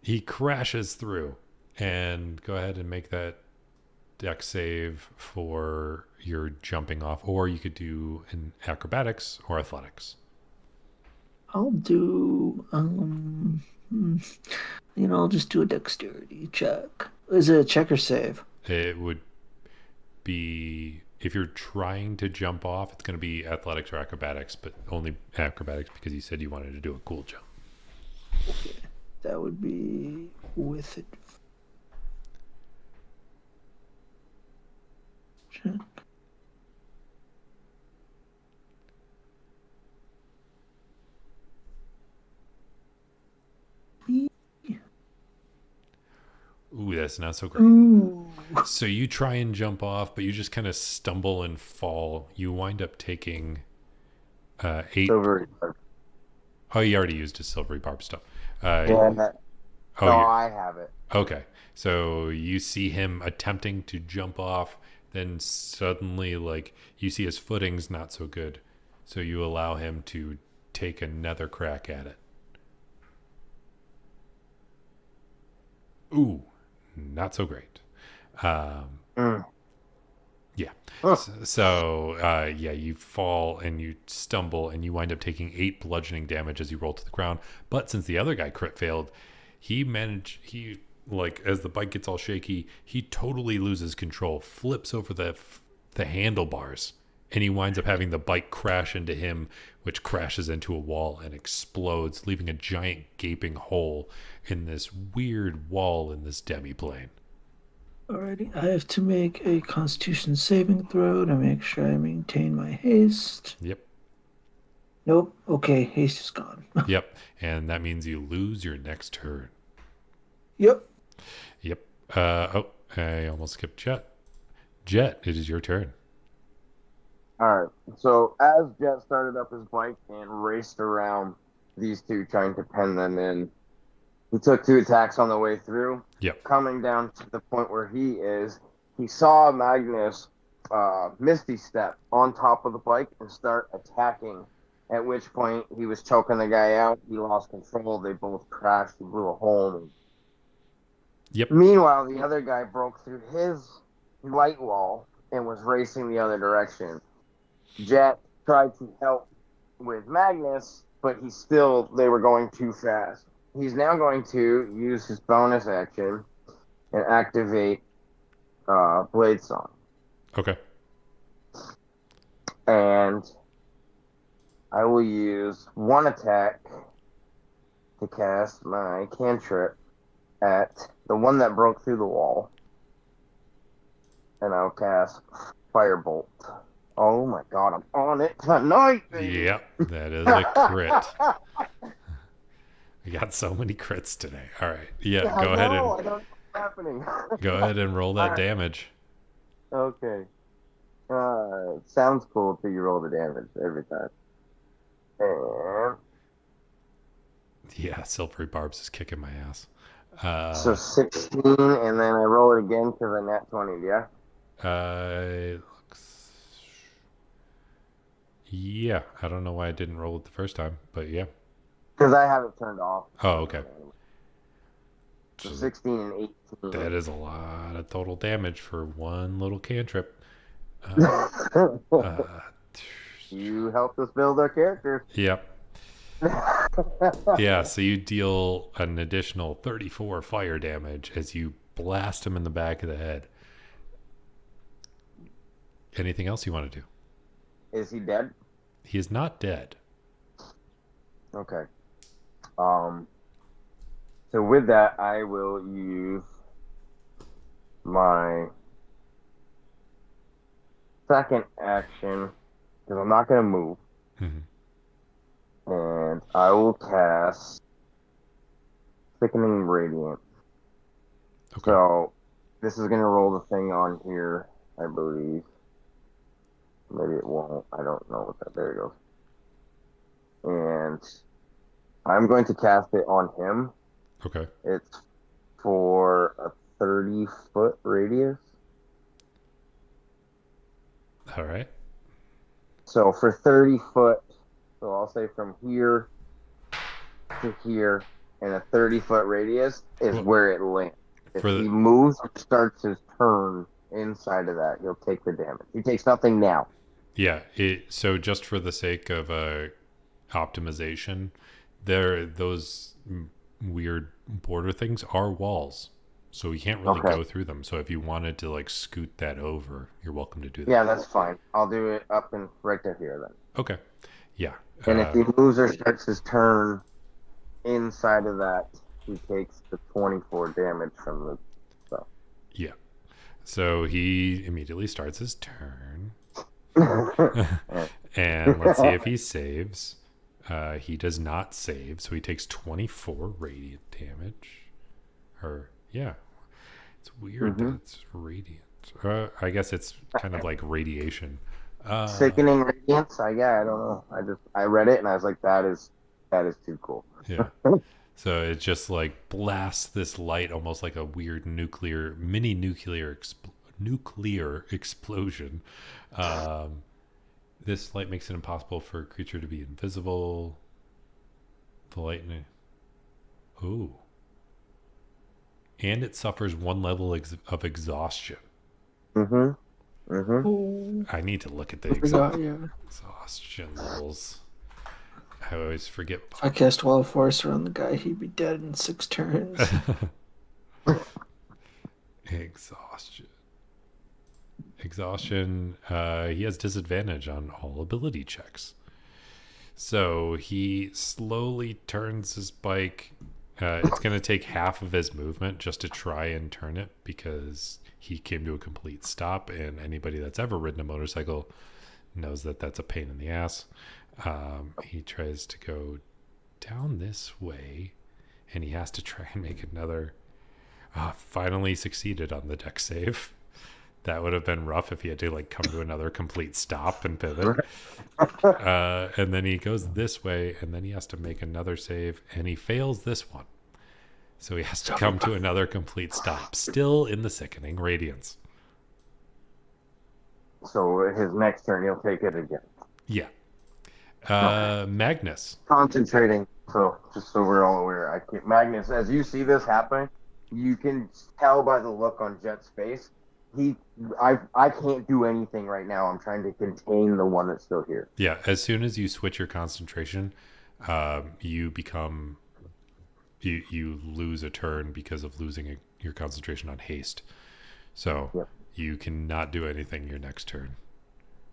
He crashes through, and go ahead and make that deck save for your jumping off, or you could do an acrobatics or athletics. I'll do I'll just do a dexterity check. Is it a check or save? It would be, if you're trying to jump off, it's going to be athletics or acrobatics, but only acrobatics because you said you wanted to do a cool jump. Okay. That would be with it. Check. this, not so great. Ooh. So you try and jump off, but you just kind of stumble and fall. You wind up taking 8. Silvery. Oh, you already used his silvery barb stuff. Yeah. Oh, No, you I have it. okay. So you see him attempting to jump off, then suddenly, like, you see his footing's not so good. So you allow him to take another crack at it. Ooh, not so great. Mm. Yeah. Huh. So, yeah, you fall and you stumble and you wind up taking 8 bludgeoning damage as you roll to the ground. But since the other guy crit failed, like, as the bike gets all shaky, he totally loses control, flips over the handlebars, and he winds up having the bike crash into him, which crashes into a wall and explodes, leaving a giant gaping hole in this weird wall in this demi-plane. Alrighty, I have to make a Constitution saving throw to make sure I maintain my haste. Yep. Nope. Okay, haste is gone. Yep. And that means you lose your next turn. Yep. Yep. Oh, I almost skipped Jet. Jet, it is your turn. All right. So as Jet started up his bike and raced around these two, trying to pen them in, he took 2 attacks on the way through. Yep. Coming down to the point where he is, he saw Magnus Misty step on top of the bike and start attacking. At which point he was choking the guy out. He lost control. They both crashed. He blew a hole. Yep. Meanwhile, the other guy broke through his light wall and was racing the other direction. Jet tried to help with Magnus, but they were going too fast. He's now going to use his bonus action and activate Blade Song. Okay. And I will use 1 attack to cast my cantrip at the one that broke through the wall. And I'll cast Firebolt. Oh my god, I'm on it tonight! Baby. Yep, that is a crit. We got so many crits today. All right. Yeah, I go ahead know, and I don't know what's happening. go ahead and roll that damage. Okay. Sounds cool until you roll the damage every time. And Yeah, silvery barbs is kicking my ass. so 16, and then I roll it again to the nat 20, yeah? Yeah, I don't know why I didn't roll it the first time, but yeah. Because I have it turned off. Oh, okay. So 16 and 18. That is a lot of total damage for one little cantrip. You helped us build our characters. Yep. Yeah, so you deal an additional 34 fire damage as you blast him in the back of the head. Anything else you want to do? Is he dead? He is not dead. Okay. So with that, I will use my second action because I'm not going to move. Mm-hmm. And I will cast Thickening Radiance. Okay. So this is going to roll the thing on here, I believe. Maybe it won't. I don't know what that. There it goes. And I'm going to cast it on him. Okay. It's for a 30-foot radius. All right. So for 30 foot, so I'll say from here to here, and a 30-foot radius is where it lands. If he moves or starts his turn inside of that, he'll take the damage. He takes nothing now. Yeah. So just for the sake of optimization, those weird border things are walls, so you can't really go through them. So if you wanted to like scoot that over, you're welcome to do that. Yeah, that's fine. I'll do it up and right to here then. Okay. Yeah. And if he moves or starts his turn inside of that, he takes the 24 damage from the stuff. Yeah. So he immediately starts his turn. And let's see if he saves. He does not save, so he takes 24 radiant damage. It's weird that Mm-hmm. it's radiant. I guess it's kind of like radiation. Uh, Sickening radiance. I don't know. I read it and I was like, that is too cool. yeah. So it just like blasts this light, almost like a weird nuclear explosion. Um, this light makes it impossible for a creature to be invisible. The lightning. Oh. And it suffers one level of exhaustion. Mm-hmm. Mm-hmm. Oh, I need to look at the I forgot, yeah. exhaustion levels. I always forget. If I cast Wild Force around the guy, he'd be dead in 6 turns. Exhaustion. Exhaustion. He has disadvantage on all ability checks. So he slowly turns his bike. It's going to take half of his movement just to try and turn it because he came to a complete stop. And anybody that's ever ridden a motorcycle knows that that's a pain in the ass. He tries to go down this way and he has to try and make another. Finally succeeded on the deck save. That would have been rough if he had to like come to another complete stop and pivot. And then he goes this way, and then he has to make another save, and he fails this one. So he has to come to another complete stop, still in the sickening radiance. So his next turn, he'll take it again. Yeah. Magnus. Concentrating. So just so we're all aware, Magnus, as you see this happen, you can tell by the look on Jet's face. I can't do anything right now. I'm trying to contain the one that's still here. Yeah. As soon as you switch your concentration, you lose a turn because of losing your concentration on haste. So Yep. you cannot do anything your next turn.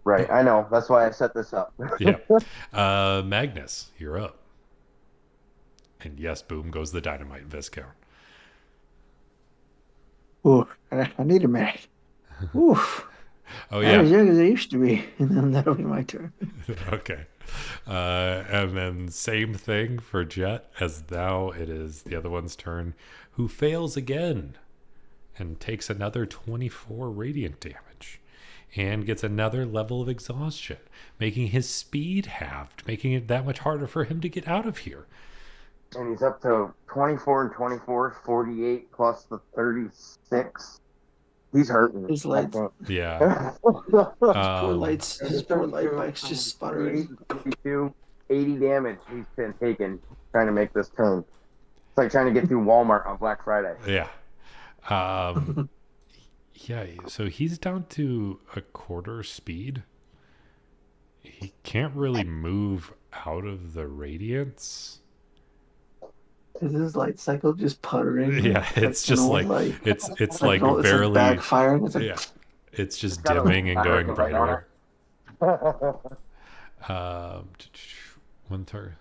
Right, I know. That's why I set this up. Yeah. Magnus, you're up. And yes, boom goes the dynamite Viscount. Ooh, I need a minute. Oof. Oh, Not yeah. as young as I used to be. And then that'll be my turn. Okay. And then same thing for Jet, as now it is the other one's turn, who fails again and takes another 24 radiant damage and gets another level of exhaustion, making his speed halved, making it that much harder for him to get out of here. And he's up to 24 and 24, 48 plus the 36. He's hurting. His lights, Yeah. his poor light bike's just sputtering. 52, 80 damage he's been taking trying to make this turn. It's like trying to get through Walmart on Black Friday. Yeah. Yeah, so he's down to a quarter speed. He can't really move out of the radiance. Is his light cycle just puttering? Yeah, it's just like it's like barely backfiring. It's like, yeah, it's just dimming and going brighter. One target.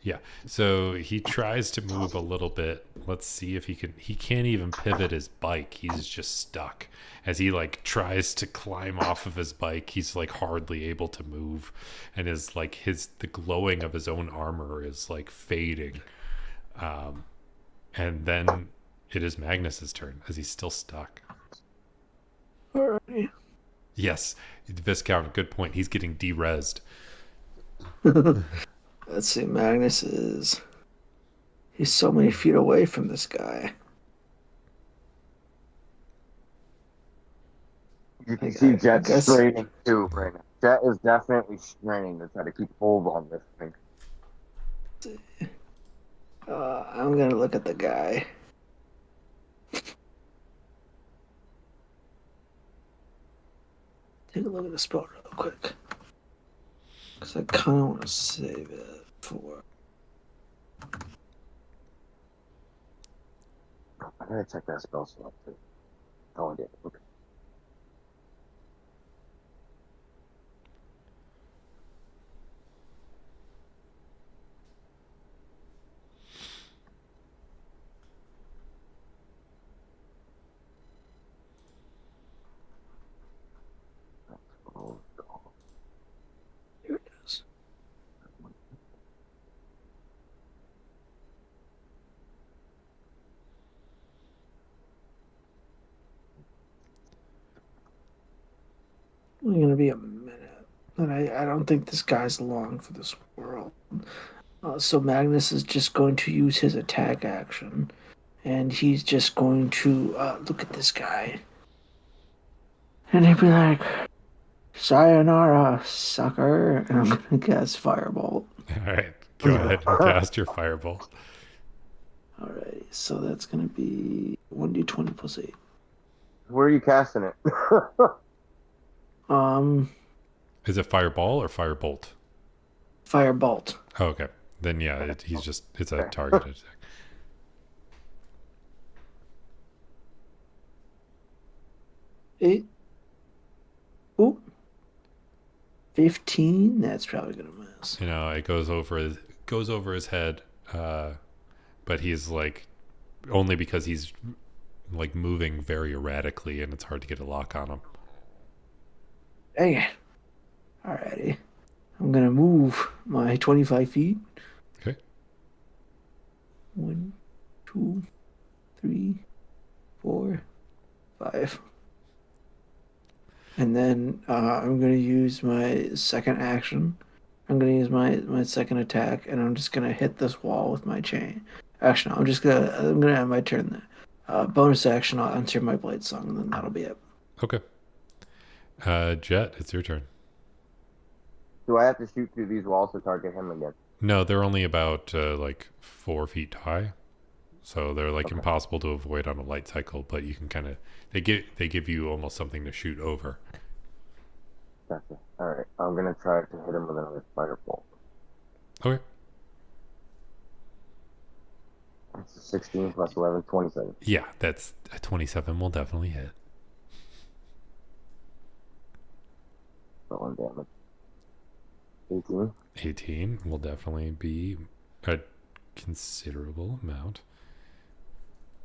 Yeah, so he tries to move a little bit. Let's see if he can. He can't even pivot his bike. He's just stuck. As he like tries to climb off of his bike, he's like hardly able to move, and is like the glowing of his own armor is like fading. And then it is Magnus's turn as he's still stuck. alrighty. Yes, Viscount, good point. He's getting de-rezzed. Let's see, Magnus is... He's so many feet away from this guy. You can see Jet straining too right now. Jet is definitely straining to try to keep hold on this thing. I'm gonna look at the guy. Take a look at the spell real quick. Because I kind of want to save it for... I'm gonna check that spell slot too. Oh, I did. Okay. Here it is. only gonna be a minute, and I don't think this guy's long for this world. So Magnus is just going to use his attack action, and he's just going to look at this guy, and he'd be like, "Sayonara, sucker!" And I'm gonna cast Firebolt. All right, go ahead and cast your firebolt. Alright, so that's gonna be 1d20 plus 8. Where are you casting it? Is it fireball or firebolt? Firebolt. Oh, okay. Then yeah, it's a targeted attack. Eight. Ooh. 15. That's probably gonna miss. You know, it goes over his head, but he's like only because he's like moving very erratically, and it's hard to get a lock on him. Dang it. Alrighty. I'm gonna move my 25 feet. Okay. 1, 2, 3, 4, 5. And then I'm gonna use my second action. I'm gonna use my second attack, and I'm just gonna hit this wall with my chain. Actually, no, I'm gonna end my turn there. Bonus action, I'll enter my blade song, and then that'll be it. Okay. Jet, it's your turn. Do I have to shoot through these walls to target him again? No, they're only about like 4 feet high, so they're like impossible to avoid on a light cycle. But you can kind of they give you almost something to shoot over. Gotcha. All right, I'm gonna try to hit him with another firebolt. Okay. It's a 16 plus 11, 27. Yeah, that's a 27 will definitely hit. Rolling damage. 18. 18 will definitely be a considerable amount.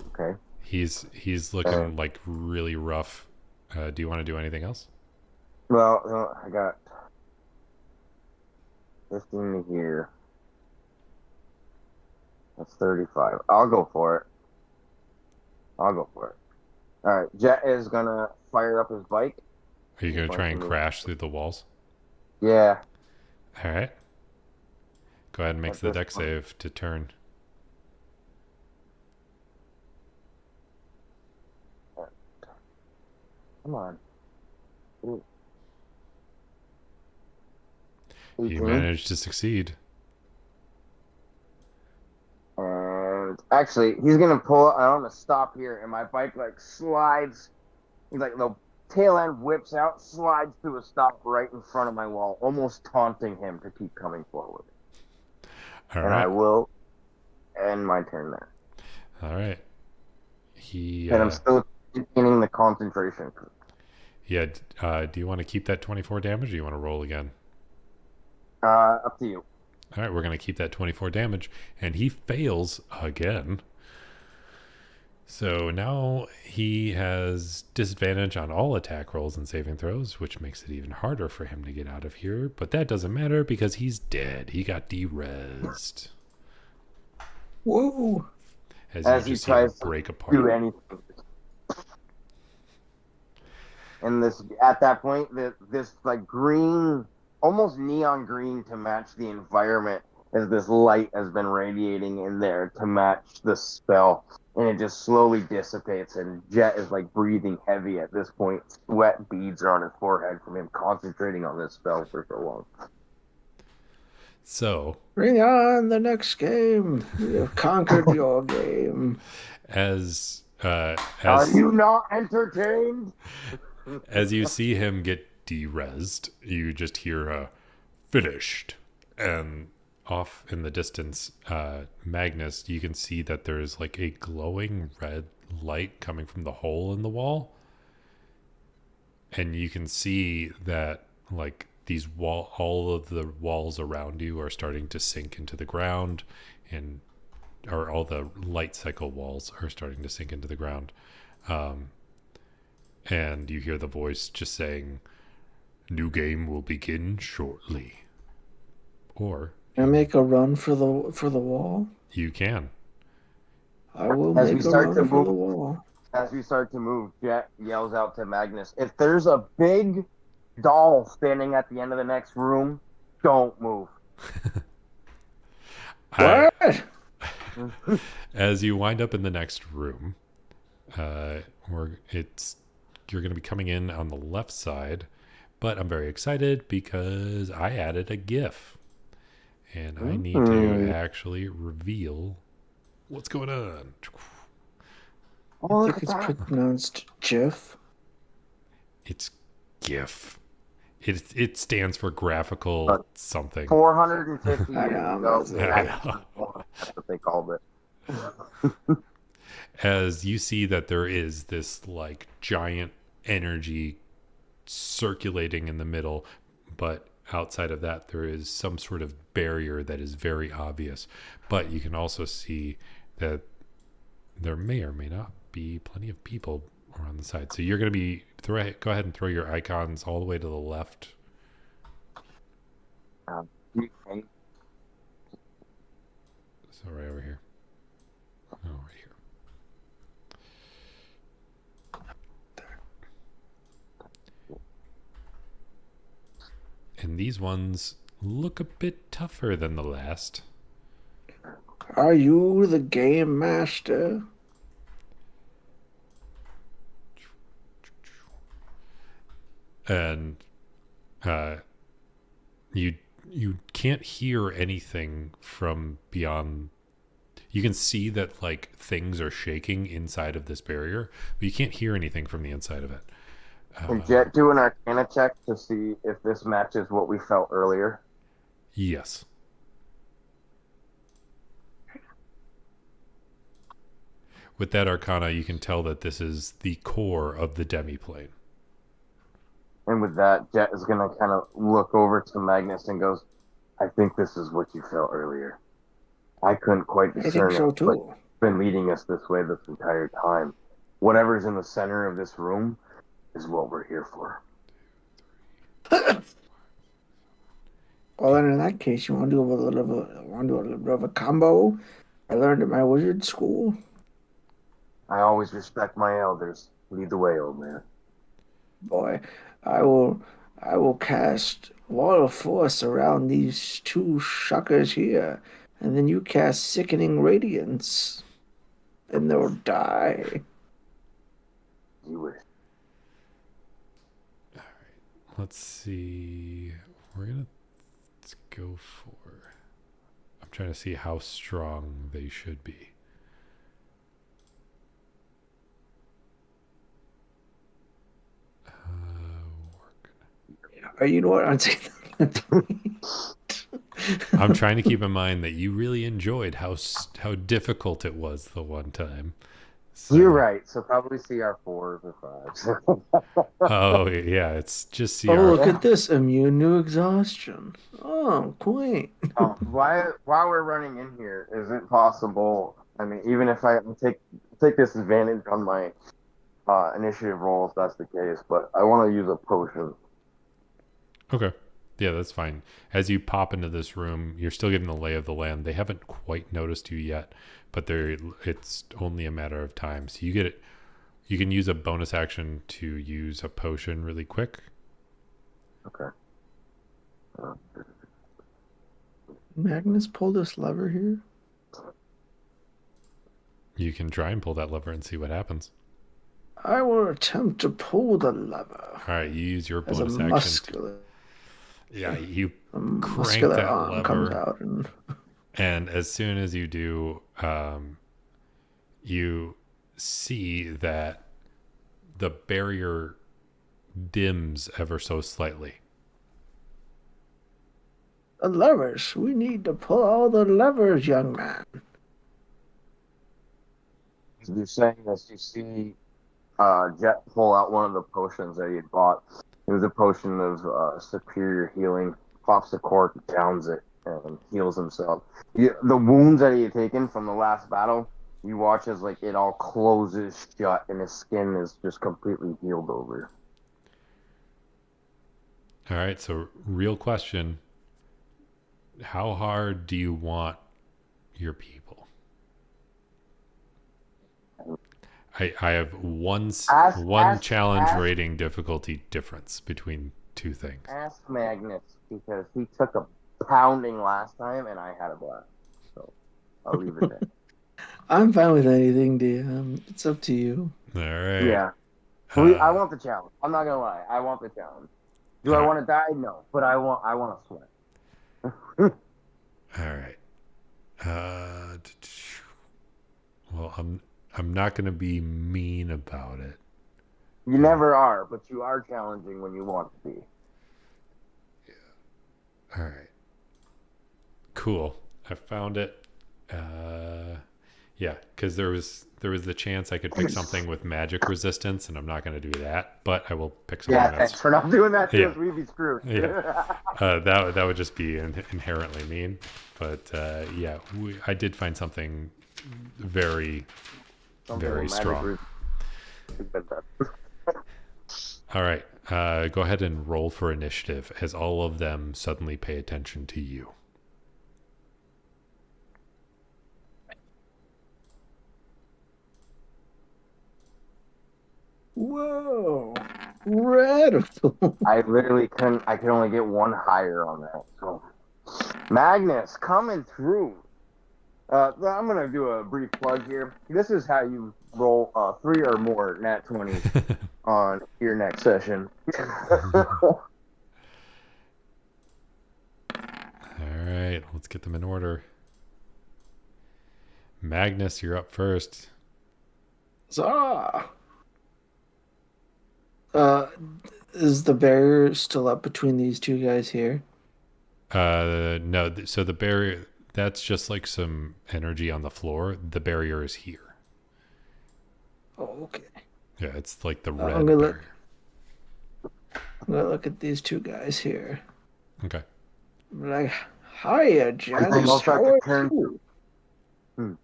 Okay. He's looking like really rough. Do you want to do anything else? Well, no, I got 15 here. That's 35. I'll go for it. All right, Jet is gonna fire up his bike. Are you going to try and crash through the walls? Yeah. All right. Go ahead and make the deck save to turn. Come on. You managed to succeed. And actually, he's gonna pull. I'm gonna stop here, and my bike like slides. He's like the tail end whips out, slides through a stop right in front of my wall, almost taunting him to keep coming forward. All and right. I will end my turn there. All right. And I'm still maintaining the concentration. Yeah. Do you want to keep that 24 damage, or do you want to roll again? Up to you. All right, we're going to keep that 24 damage, and he fails again. So now he has disadvantage on all attack rolls and saving throws, which makes it even harder for him to get out of here. But that doesn't matter because he's dead. He got de-rezzed. Whoa! As he tries to break apart. Do anything. And at that point, this like green, almost neon green to match the environment, as this light has been radiating in there to match the spell. And it just slowly dissipates, and Jet is like breathing heavy at this point. Sweat beads are on his forehead from him concentrating on this spell for so long. So, bring on the next game. We have conquered your game. As are you not entertained? As you see him get de-rezzed, you just hear finished, and off in the distance, Magnus, you can see that there's like a glowing red light coming from the hole in the wall, and you can see that like all of the walls around you are starting to sink into the ground, or all the light cycle walls are starting to sink into the ground, and you hear the voice just saying, "New game will begin shortly." Or can I make a run for the wall? You can. I will make a run for the wall. As we start to move, Jet yells out to Magnus, if there's a big doll standing at the end of the next room, don't move. I, What? as you wind up in the next room, where you're going to be coming in on the left side, but I'm very excited because I added a GIF, and I need to actually reveal what's going on. Oh, I look think at it's that. pronounced Jeff. It's GIF. It stands for graphical something. 450 I years know, ago, I that's know. what they called it. As you see that there is this like giant energy circulating in the middle, but outside of that there is some sort of barrier that is very obvious. But you can also see that there may or may not be plenty of people around the side. So you're going to be go ahead and throw your icons all the way to the left. Okay. So right over here. Oh, right here. And these ones look a bit tougher than the last. Are you the game master? And you can't hear anything from beyond. You can see that like things are shaking inside of this barrier, but you can't hear anything from the inside of it. Can Jet do an Arcana check to see if this matches what we felt earlier? Yes. With that Arcana, you can tell that this is the core of the Demi-plane. And with that, Jet is going to kind of look over to Magnus and goes, I think this is what you felt earlier. I couldn't quite I discern think so it, but too. it's been leading us this way this entire time. Whatever's in the center of this room is what we're here for. Well, then in that case, you want to do a little bit of a combo I learned at my wizard school. I always respect my elders. Lead the way, old man. Boy, I will cast Wall of Force around these two shuckers here, and then you cast Sickening Radiance, and they'll die. You wish. Let's see. Let's go for. I'm trying to see how strong they should be. You know what? I'm taking I'm trying to keep in mind that you really enjoyed how difficult it was the one time. So, You're right. So probably CR4s or 5s. Oh yeah, it's just CR. Oh, look at this. Immune to exhaustion. Oh, quaint. While we're running in here, is it possible? I mean, even if I take this advantage on my initiative roll, if that's the case, but I want to use a potion. Okay. Yeah, that's fine. As you pop into this room, you're still getting the lay of the land. They haven't quite noticed you yet, but it's only a matter of time. So you can use a bonus action to use a potion really quick. Okay. Magnus pull this lever here. You can try and pull that lever and see what happens. I will attempt to pull the lever. All right, you use your As a bonus action. muscular, Yeah, you a crank muscular that arm comes lever, out and and as soon as you do, you see that the barrier dims ever so slightly. the levers. We need to pull all the levers, young man. As you're saying this, you see Jet pull out one of the potions that he had bought. It was a potion of superior healing. Pops the cork, downs it, and heals himself. The wounds that he had taken from the last battle, you watch as like it all closes shut, and his skin is just completely healed over. All right, so real question. How hard do you want your people? I have one challenge rating difficulty difference between two things. Ask Magnus because he took a pounding last time and I had a blast. So I'll leave it there. I'm fine with anything, DM. It's up to you. All right. Yeah. I want the challenge. I'm not gonna lie. I want the challenge. Do I want to die? No, but I want to sweat. All right. Well, I'm not going to be mean about it. You never are, but you are challenging when you want to be. Yeah. All right. Cool. I found it. Yeah, because there was the chance I could pick something with magic resistance, and I'm not going to do that. But I will pick something. Yeah, thanks for not doing that. Yeah. We'd be screwed. Yeah. That would just be inherently mean. But yeah, I did find something very, very strong. All right. Go ahead and roll for initiative as all of them suddenly pay attention to you. Whoa. Radical. I literally couldn't. I could only get one higher on that. So, Magnus coming through. I'm gonna do a brief plug here. This is how you roll 3 or more nat 20s on your next session. All right, let's get them in order. Magnus, you're up first. Zah. Is the barrier still up between these two guys here? No. So the barrier, that's just like some energy on the floor. The barrier is here. Oh, okay. Yeah, it's like the red I'm gonna barrier. I'm gonna look at these two guys here. Okay. I'm like, hiya, Jack. They all start How to are turn. you?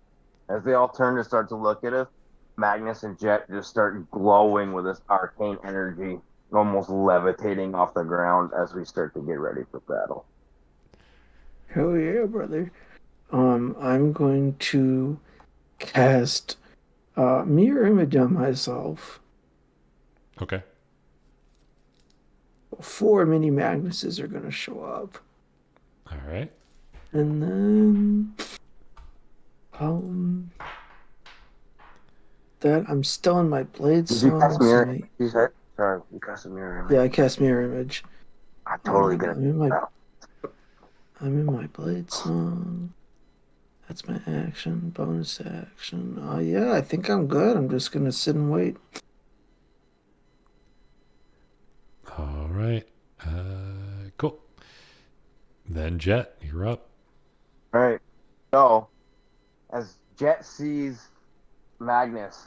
As they all turn to start to look at us, Magnus and Jet just start glowing with this arcane energy, almost levitating off the ground as we start to get ready for battle. Hell yeah, brother. I'm going to cast mirror image on myself. Okay. 4 mini Magnuses are gonna show up. All right. And then that I'm still in my blade Did you cast song. mirror? You said? Sorry, you cast a mirror image. Yeah, I cast mirror image. I'm totally gonna. I'm in my blade song. That's my action, bonus action. Yeah, I think I'm good. I'm just gonna sit and wait. All right. Cool. Then Jet, you're up. All right. So, as Jet sees Magnus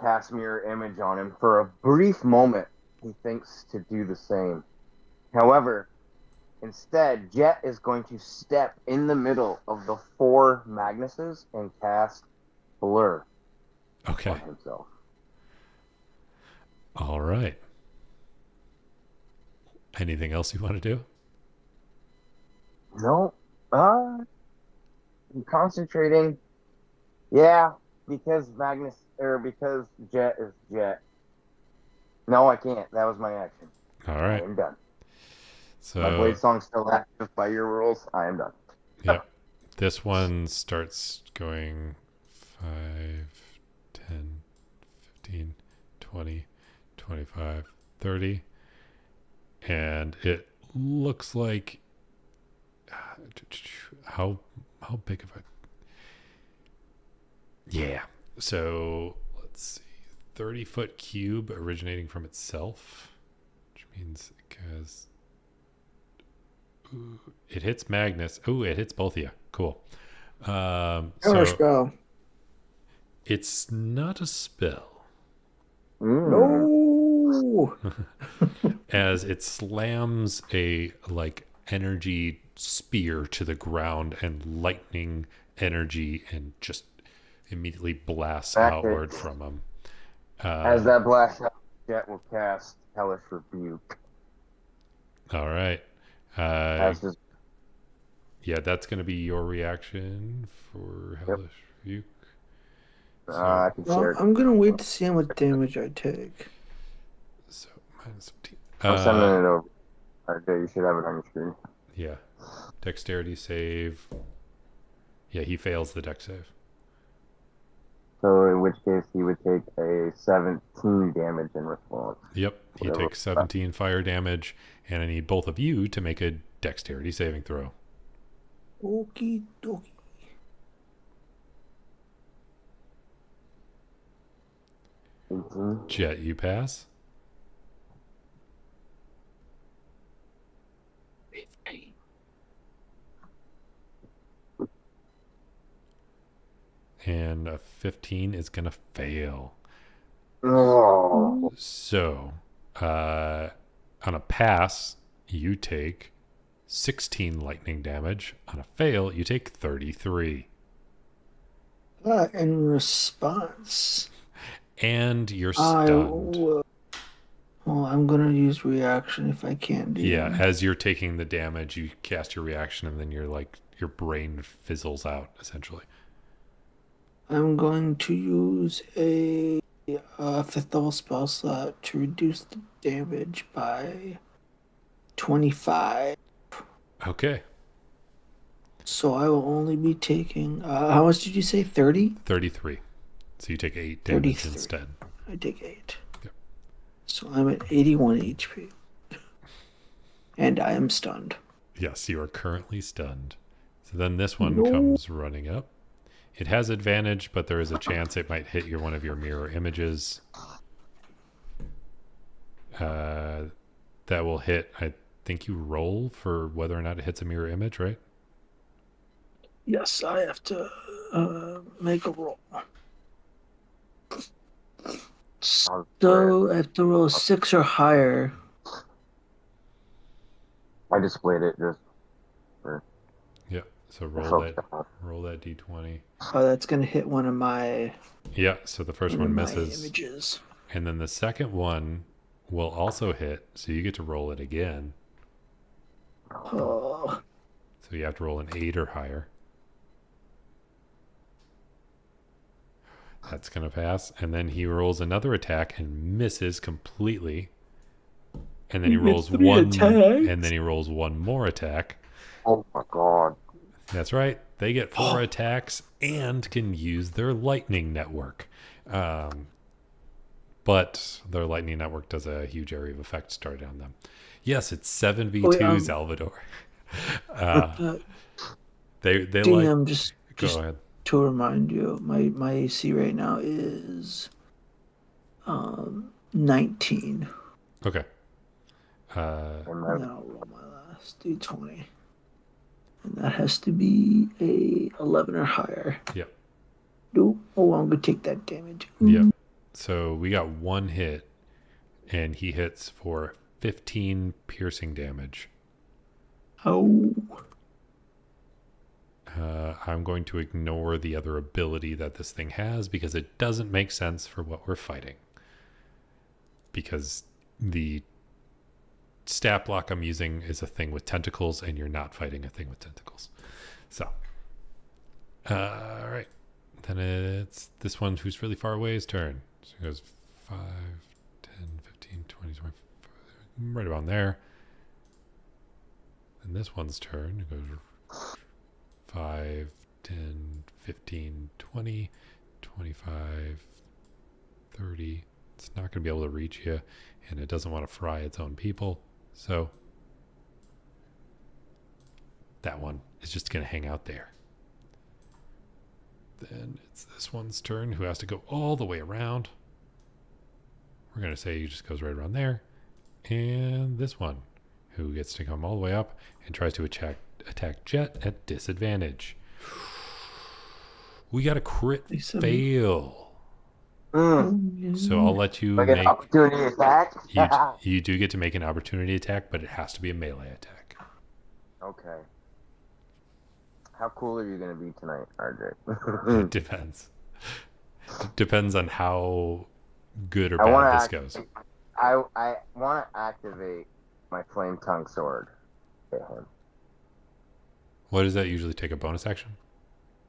cast mirror image on him, for a brief moment, he thinks to do the same. However, instead, Jet is going to step in the middle of the 4 Magnuses and cast Blur Okay. on himself. All right. Anything else you want to do? No. I'm concentrating. Yeah, because because Jet is Jet. No, I can't. That was my action. All I right. am done. So My blade song's still active by your rules. I am done. Yep. This one starts going 5, 10, 15, 20, 25, 30. And it looks like how big of a yeah. So let's see, 30-foot cube originating from itself, which means because it hits Magnus. Oh, it hits both of you. Cool. So Spell. it's not a spell. No. As it slams a like energy spear to the ground and lightning energy and just immediately blasts outward from him. As that blast out, Jet will cast Hellish Rebuke. All right. Yeah, that's going to be your reaction for Hellish Rebuke. So, I'm going to wait to see how much damage I take. So, -15. I'm sending it over. Okay, you should have it on your screen. Yeah. Dexterity save. Yeah, he fails the dex save. So in which case he would take a 17 damage in response. Yep. He Whatever. takes 17 fire damage, and I need both of you to make a dexterity saving throw. Okie dokie. Jet, you pass. And a 15 is going to fail. Oh. So, on a pass, you take 16 lightning damage. On a fail, you take 33. In response, And you're I stunned. will. Well, I'm gonna use reaction if I can. Yeah, as you're taking the damage, you cast your reaction, and then you're like, your brain fizzles out, essentially. I'm going to use a fifth level spell slot to reduce the damage by 25. Okay. So I will only be taking. How much did you say? 30? 33. So you take 8 damage 33. instead. I take 8. Yep. So I'm at 81 HP. And I am stunned. Yes, you are currently stunned. So then this one comes running up. It has advantage, but there is a chance it might hit one of your mirror images. That will hit. I think you roll for whether or not it hits a mirror image, right? Yes, I have to make a roll. So I have to roll 6 or higher. I displayed it just. Yeah. So roll that d20. Oh, that's gonna hit one of my. Yeah. So the first one misses, images. and then the second one will also hit. So you get to roll it again. Oh. So you have to roll an 8 or higher. That's going to pass. And then he rolls another attack and misses completely. And then he rolls one. And then he rolls one more attack. Oh my god. That's right. They get 4 attacks and can use their lightning network. But their lightning network does a huge area of effect start on them. Yes, it's 7v2 Salvador. They DM, like. just Go ahead. To remind you, my AC right now is 19. Okay. And then I'll roll my last d20. And that has to be a 11 or higher. Yep. Nope. Oh, I'm going to take that damage. Yep. So we got one hit, and he hits for 15 piercing damage. Oh. I'm going to ignore the other ability that this thing has because it doesn't make sense for what we're fighting. Because the stat block I'm using is a thing with tentacles, and you're not fighting a thing with tentacles. So, all right. Then it's this one who's really far away's turn. So it goes 5, 10, 15, 20, 25, right around there. Then this one's turn. It goes 5, 10, 15, 20, 25, 30. It's not going to be able to reach you, and it doesn't want to fry its own people. So that one is just going to hang out there. Then it's this one's turn, who has to go all the way around. We're going to say he just goes right around there. And this one, who gets to come all the way up and tries to attack Jet at disadvantage. We got a crit fail. So I'll let you make an opportunity attack. You do get to make an opportunity attack, but it has to be a melee attack. Okay. How cool are you going to be tonight, RJ? It depends. Depends on how good or bad this goes. I want to activate my flame tongue sword at him. What does that usually take, a bonus action?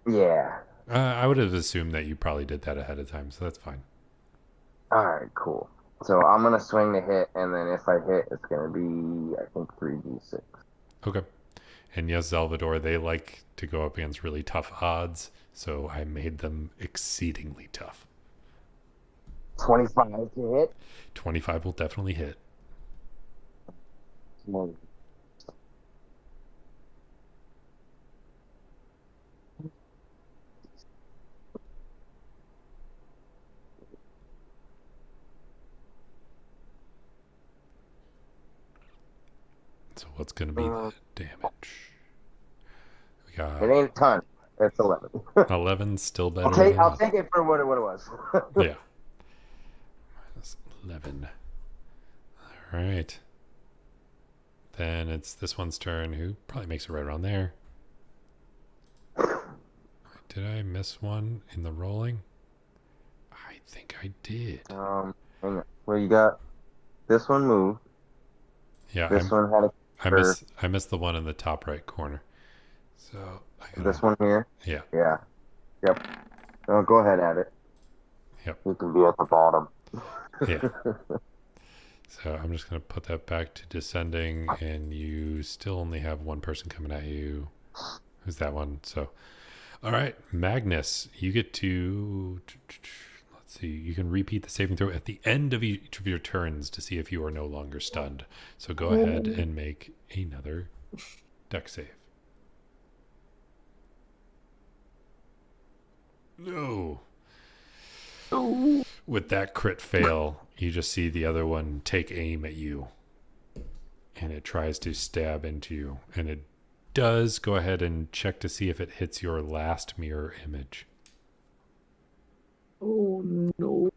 Yeah. I would have assumed that you probably did that ahead of time, so that's fine. All right, cool. So I'm gonna swing the hit, and then if I hit, it's gonna be, I think, 3d6. Okay. And yes, Salvador, they like to go up against really tough odds, so I made them exceedingly tough. 25 to hit. 25 will definitely hit. Well, So what's going to be the damage? We it got ain't a ton. It's 11. 11, still better than I'll nothing. take it for what it was. Yeah. Minus 11. All right. Then it's this one's turn, who probably makes it right around there. Did I miss one in the rolling? I think I did. Hang on. Well, you got this one moved. Yeah, This one had a I missed the one in the top right corner. So I gotta, this one here. yeah, Yeah. Yep. Oh, go ahead at it. Yep. You can be at the bottom. yeah. So I'm just gonna put that back to descending, and you still only have one person coming at you. Who's that one? So, all right, Magnus, you get to, let's see, you can repeat the saving throw at the end of each of your turns to see if you are no longer stunned. So go ahead and make another deck save. No. With that crit fail, you just see the other one take aim at you, and it tries to stab into you, and it does. Go ahead and check to see if it hits your last mirror image. Oh no.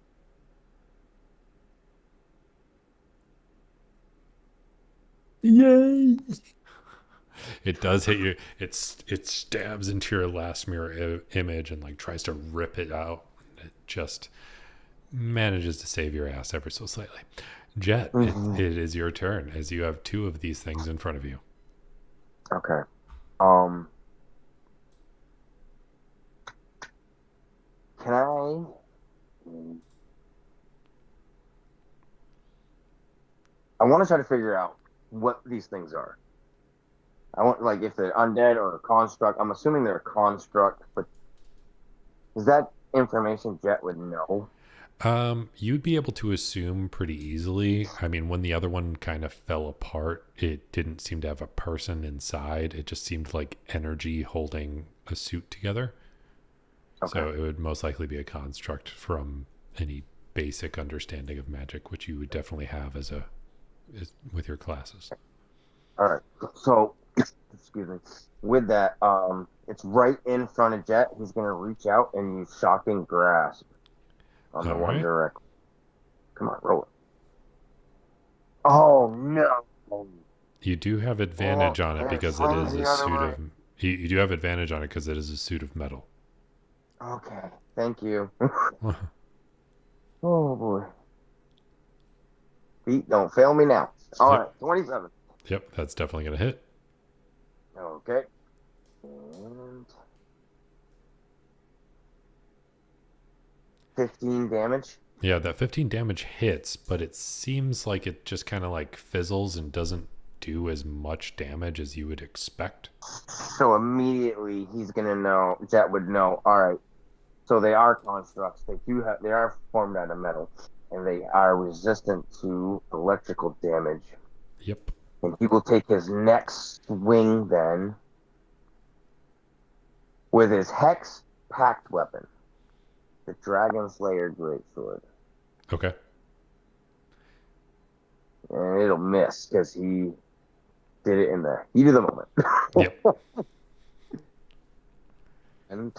Yay! It does hit you. It stabs into your last mirror image and like tries to rip it out. It just manages to save your ass ever so slightly. Jet, it is your turn as you have two of these things in front of you. Okay. Can I want to try to figure out what these things are. I want, like, if they're undead or a construct. I'm assuming they're a construct, but is that information Jet would know? You'd be able to assume pretty easily. I mean, when the other one kind of fell apart, it didn't seem to have a person inside. It just seemed like energy holding a suit together. Okay. So it would most likely be a construct from any basic understanding of magic, which you would definitely have with your classes. All right. So, excuse me. With that, it's right in front of Jet. He's gonna reach out and use shocking grasp on the All one right. direct. Come on, roll it. Oh no! You do have advantage on it and because it swing is the a other suit way. of. You do have advantage on it because it is a suit of metal. Okay, thank you. Oh boy. Feet don't fail me now. All Yep. right, 27. Yep, that's definitely going to hit. Okay. And 15 damage. Yeah, that 15 damage hits, but it seems like it just kind of like fizzles and doesn't do as much damage as you would expect. So immediately he's gonna know. Jet would know. All right. So they are constructs. They are formed out of metal, and they are resistant to electrical damage. Yep. And he will take his next swing then with his hex pact weapon, the Dragon Slayer Greatsword. Okay. And it'll miss because he did it in the heat of the moment. Yep. And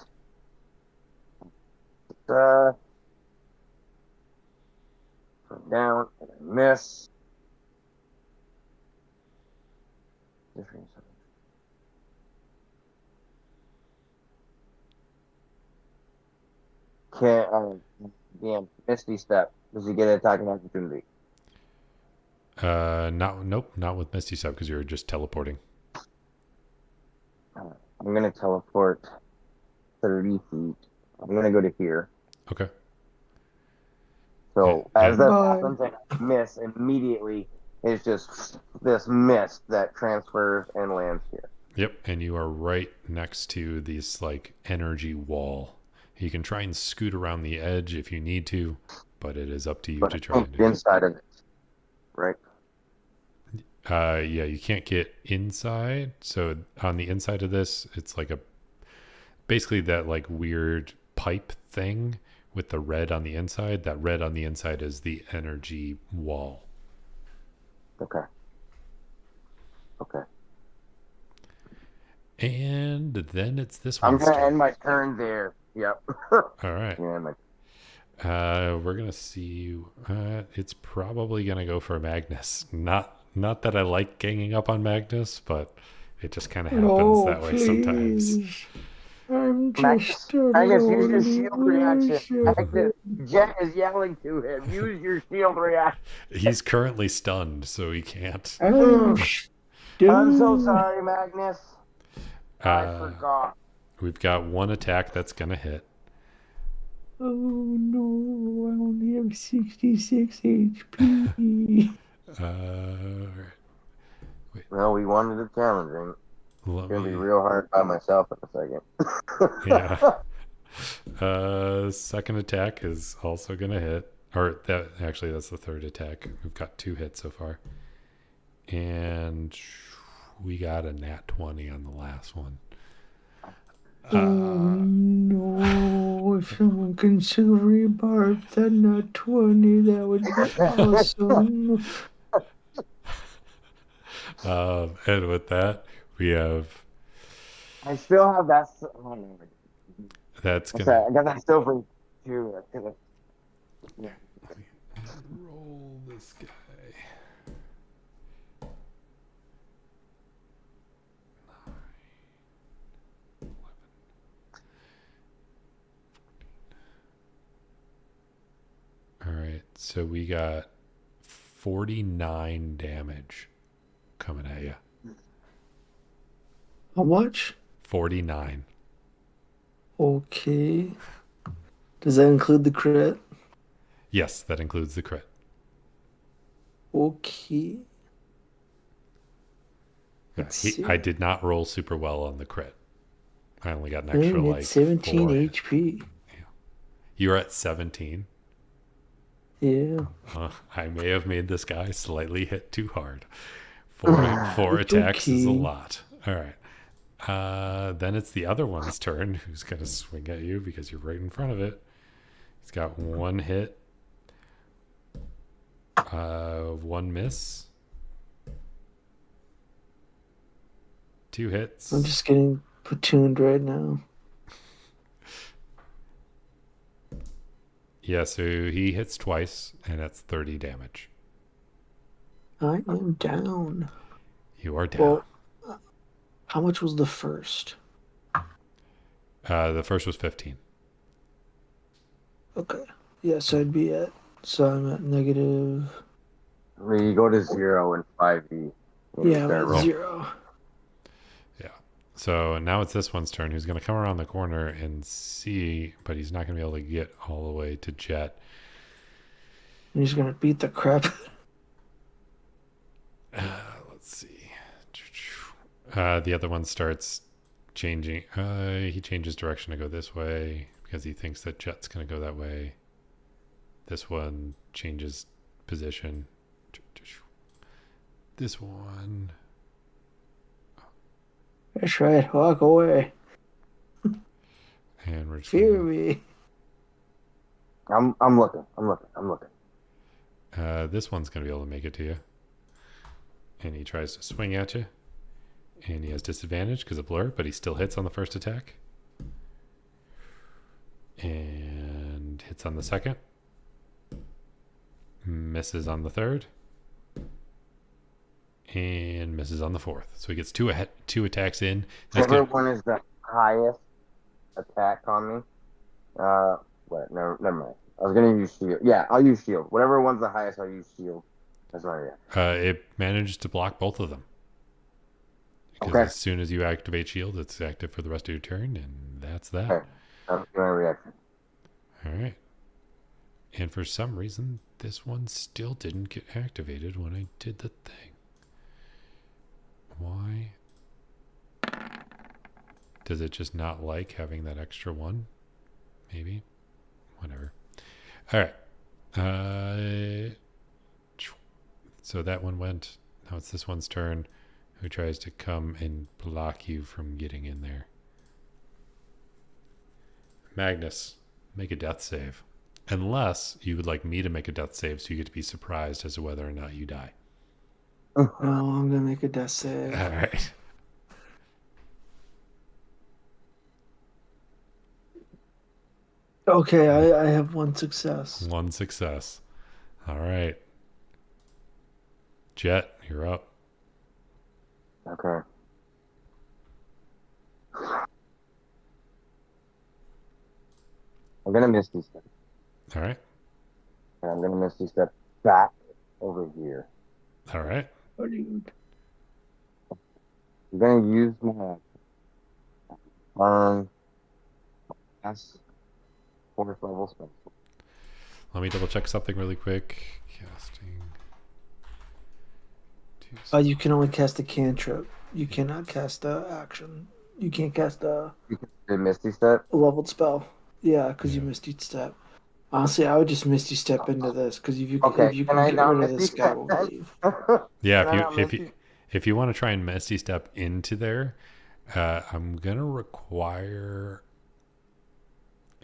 down and I miss. Can't. Damn, Misty Step. Does he get an attacking opportunity? Nope, not with Misty Step because you're just teleporting. I'm gonna teleport 30 feet. I'm gonna go to here. Okay. So as And that Bye. happens, and I miss immediately, it's just this mist that transfers and lands here. yep, and you are right next to this like energy wall. You can try and scoot around the edge if you need to, but it is up to you But to I try think and the do. inside of it, right? Yeah, you can't get inside. So on the inside of this, it's like a basically that like weird pipe thing with the red on the inside. That red on the inside is the energy wall. Okay. Okay. And then it's this I'm one's gonna turn. end my turn there. Yep. All right. Yeah, my We're gonna see. It's probably gonna go for Magnus. Not that I like ganging up on Magnus, but it just kind of happens No, that way sometimes. please. I'm Magnus, just a Magnus, use your lonely shield reaction. wizard. Magnus, Jet is yelling to him. Use your shield reaction. He's currently stunned, so he can't. I'm I'm so stunned. sorry, Magnus. I forgot. We've got one attack that's gonna hit. Oh no, I only have 66 HP. Well, we wanted it challenging. Let It's gonna be me. real hard by myself in a second. Yeah. Second attack is also gonna hit. Or that's the third attack. We've got 2 hits so far. And we got a nat 20 on the last one. Oh no, if someone can silvery barb that not 20, that would be awesome. And with that, we have I still have that. Oh, no. that's What's gonna that? I got that silver too. Yeah. roll this guy. All right, so we got 49 damage coming at you. How much? 49. Okay. Does that include the crit? Yes, that includes the crit. Okay. Let's see. I did not roll super well on the crit. I only got an Dang, extra it's 17 4. HP. You're at 17. Yeah. I may have made this guy slightly hit too hard. Four It's attacks is a okay. lot. All right. Then it's the other one's turn who's going to swing at you because you're right in front of it. He's got 1 hit. 1 miss. 2 hits. I'm just getting platooned right now. Yeah, so he hits twice, and that's 30 damage. I am down. You are down. Well, how much was the first? The first was 15. Okay. Yes, I'd be at. So I'm at negative. You go to 0 in 5e. Yeah, I'm at 0. Yeah. So now it's this one's turn. Who's going to come around the corner and see, but he's not going to be able to get all the way to Jet. I'm just gonna beat the crap. Let's see. The other one starts changing. He changes direction to go this way because he thinks that Jet's going to go that way. This one changes position. This one. That's right. Walk away. And we're just Fear gonna, me. I'm looking. this one's going to be able to make it to you. And he tries to swing at you. And he has disadvantage because of blur, but he still hits on the first attack. And hits on the second. Misses on the third. And misses on the fourth. So he gets 2 attacks in. That's Whichever good. one is the highest attack on me. Never mind. I was gonna use shield. Yeah, I'll use shield. Whatever one's the highest, I'll use shield. That's my reaction. It manages to block both of them. Because Okay. as soon as you activate shield, it's active for the rest of your turn, and that's that. Okay. That's my reaction. All right. And for some reason, this one still didn't get activated when I did the thing. Why? Does it just not like having that extra one? Maybe. Whatever. All right. So that one went. Now it's this one's turn. Who tries to come and block you from getting in there? Magnus, make a death save. Unless you would like me to make a death save so you get to be surprised as to whether or not you die. No, I'm gonna make a death save. All right. Okay, I have one success. One success. All right. Jet, you're up. Okay. I'm gonna Misty Step. All right. And I'm gonna Misty Step back over here. All right. Oh, dude. I'm gonna use my last 4th level spell. Let me double check something really quick. Casting. You can only cast a cantrip. You cannot cast a action. You can't cast a The Misty Step. leveled spell. Yeah, because you Yeah. Misty Step. Honestly, I would just Misty Step into this because if you Okay, can can I get not rid of Misty this guy, Step won't then? leave. Yeah, Can I not Misty- if you want to try and Misty Step into there, I'm gonna require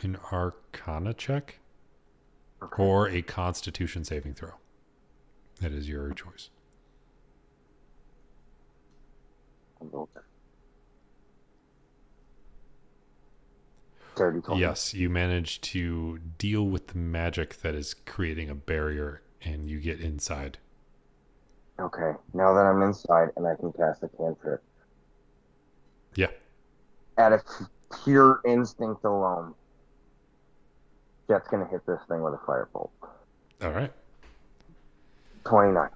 an Arcana check Okay. or a Constitution saving throw. That is your choice. Dirty 20. Yes, you manage to deal with the magic that is creating a barrier, and you get inside. Okay, now that I'm inside and I can cast a cantrip. Yeah. Out of pure instinct alone, Jet's gonna hit this thing with a firebolt. All right. 29.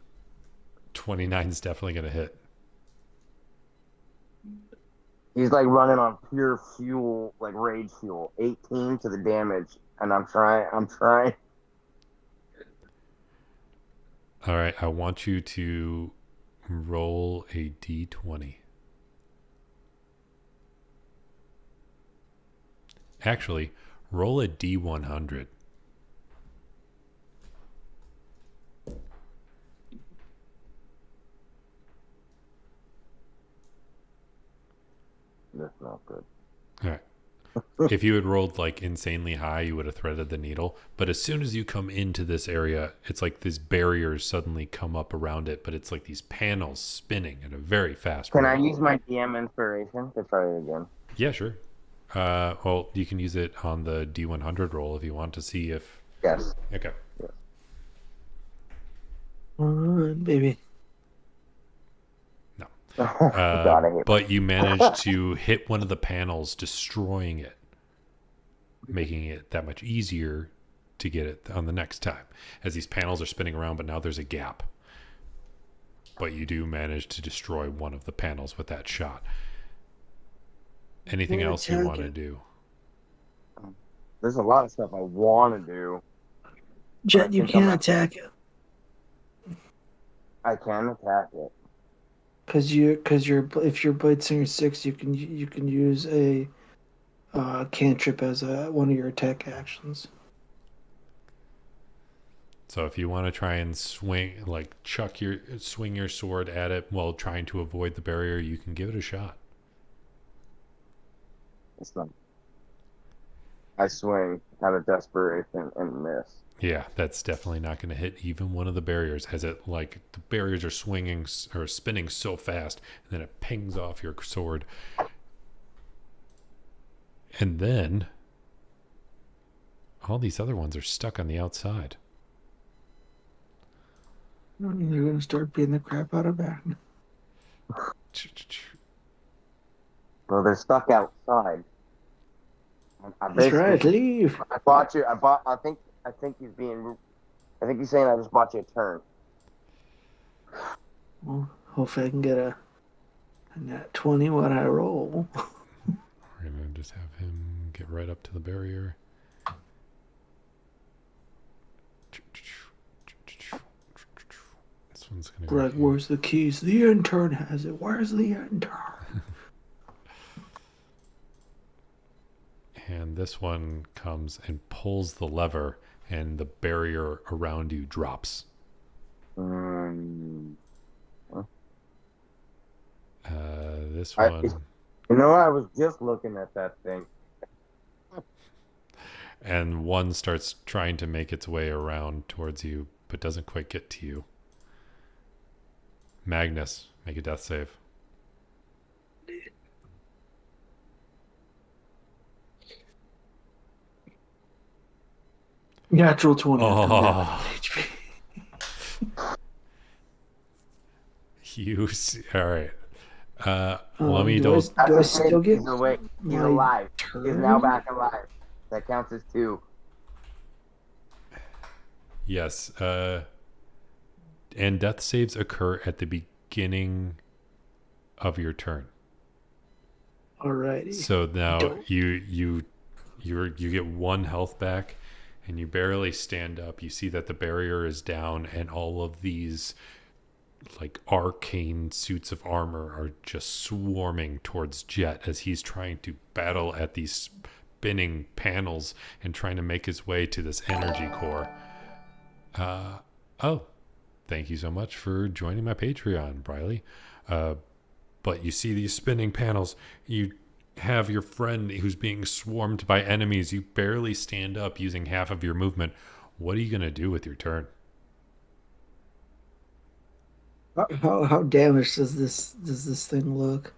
29 is definitely gonna hit. He's like running on pure fuel, like rage fuel. 18 to the damage, and I'm trying. All right, I want you to roll a d20. Actually, roll a d100. That's not good. All right. If you had rolled like insanely high, you would have threaded the needle. But as soon as you come into this area, it's like these barriers suddenly come up around it, but it's like these panels spinning at a very fast Can rate. I use my DM inspiration to try it again? Yeah, sure. Well, you can use it on the D100 roll if you want to see if. Yes. Okay. Come on, baby. No. God, I hate But you managed to hit one of the panels, destroying it, making it that much easier to get it on the next time. As these panels are spinning around, but now there's a gap. But you do manage to destroy one of the panels with that shot. Anything else you want to do? There's a lot of stuff I want to do. Jet, you think I'm can't not- attack it I can attack it. because if your blade singer 6, you can use a cantrip as one of your attack actions. So if you want to try and swing your sword at it while trying to avoid the barrier, you can give it a shot. It's not. I swing out of desperation and miss. Yeah, that's definitely not going to hit even one of the barriers, as it the barriers are swinging or spinning so fast, and then it pings off your sword. And then all these other ones are stuck on the outside. They're going to start beating the crap out of back. Well, they're stuck outside. That's right, leave. I bought you. I think he's being. I think he's saying I just bought you a turn. Well, hopefully I can get a nat 20 when I roll. We're going to just have him get right up to the barrier. This one's gonna go Like, here. where's the keys? The intern has it. Where's the intern? And this one comes and pulls the lever, and the barrier around you drops. Mm. This I, one, I was just looking at that thing. and one starts trying to make its way around towards you, but doesn't quite get to you. Magnus, make a death save. Natural 20. I'm down Oh, HP. all right. Let me Do I, double. do I still get He's awake. He's my alive. turn? He's now back alive. That counts as 2. Yes. And death saves occur at the beginning of your turn. Alrighty. So now Don't. you get 1 health back, and you barely stand up. You see that the barrier is down, and all of these like arcane suits of armor are just swarming towards Jet as he's trying to battle at these spinning panels and trying to make his way to this energy core. Oh, thank you so much for joining my Patreon, Briley. But you see these spinning panels. You have your friend who's being swarmed by enemies. You barely stand up using half of your movement. What are you going to do with your turn? How damaged does this thing look?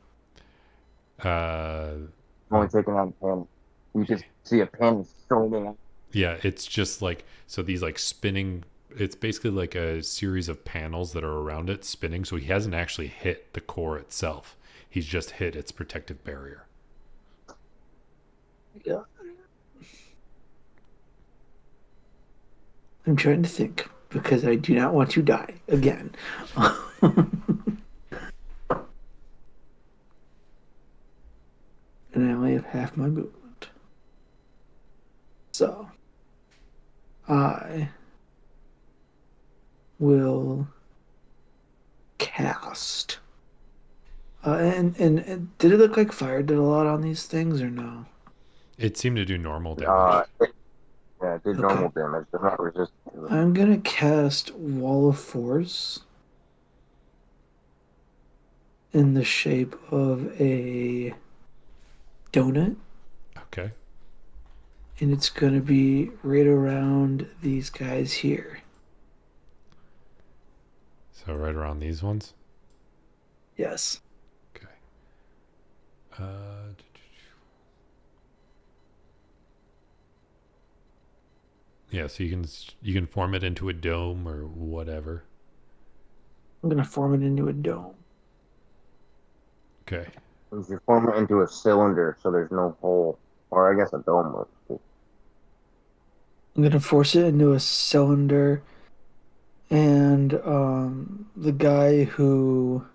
Uh, Only taking out a pin. You can see a pin showing up. yeah, it's just like, so these like spinning, it's basically like a series of panels that are around it spinning. So he hasn't actually hit the core itself. He's just hit its protective barrier. Yeah. I'm trying to think because I do not want to die again. And I only have half my movement. So I will cast. And did it look like fire did a lot on these things or no? It seemed to do normal damage. Yeah, it did Okay. normal damage, but not resistant to it. I'm gonna cast Wall of Force in the shape of a donut, Okay. and it's gonna be right around these guys here. So right around these ones. Yes. Okay. Yeah, so you can form it into a dome or whatever. I'm gonna form it into a dome. Okay. You form it into a cylinder, so there's no hole, or I guess a dome works too. I'm gonna force it into a cylinder, and the guy who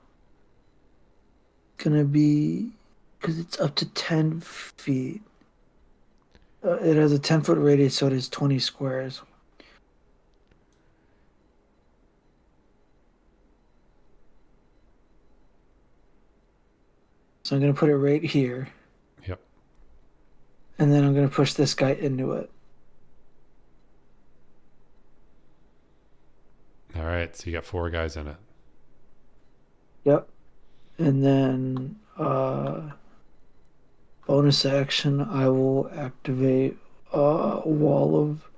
gonna be because it's up to 10 feet. It has a 10-foot radius, so it is 20 squares. So I'm gonna put it right here, Yep. and then I'm gonna push this guy into it. All right. So you got 4 guys in it. Yep. And then bonus action, I will activate wall of,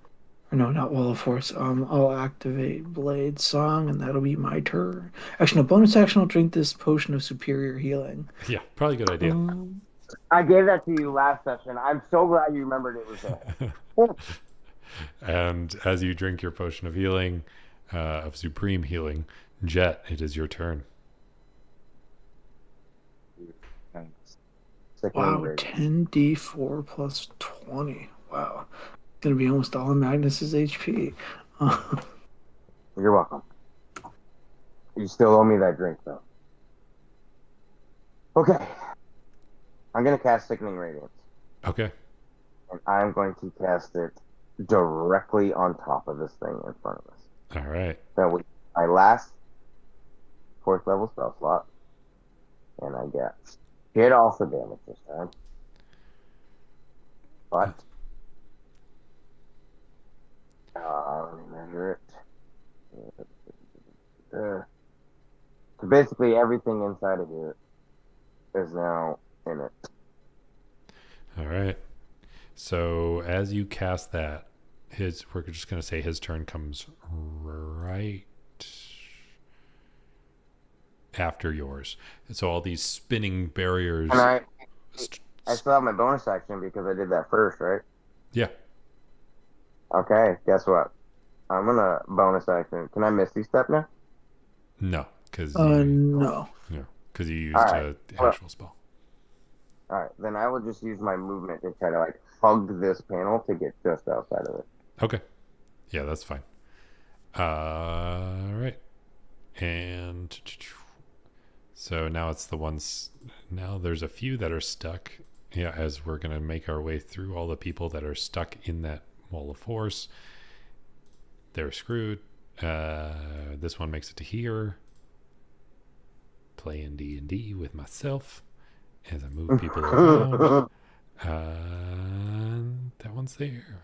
or no, not wall of force. I'll activate Blade Song, and that'll be my turn. Actually, no, bonus action, I'll drink this potion of superior healing. Yeah, probably a good idea. I gave that to you last session. I'm so glad you remembered it was there. And as you drink your potion of healing, of supreme healing, Jet, it is your turn. Wow, 10d4 plus 20. Wow. Gonna be almost all of Magnus's HP. You're welcome. You still owe me that drink, though. Okay. I'm going to cast Sickening Radiance. Okay. And I'm going to cast it directly on top of this thing in front of us. All right. That was my last 4th level spell slot. And I get hit also damage this time. But let me measure it. So basically everything inside of here is now in it. All right. So as you cast that, we're just going to say his turn comes right after yours. And so all these spinning barriers. And I still have my bonus action because I did that first, right? Yeah. Okay, guess what? I'm gonna bonus action. Can I Misty Step now? No, because no. because you used Alright, a actual spell. Alright, then I will just use my movement to try to like hug this panel to get just outside of it. Okay. Yeah, that's fine. All right. And so now it's the ones. Now there's a few that are stuck. Yeah, as we're going to make our way through all the people that are stuck in that wall of force. They're screwed. This one makes it to here. Playing D&D with myself as I move people around. That one's there.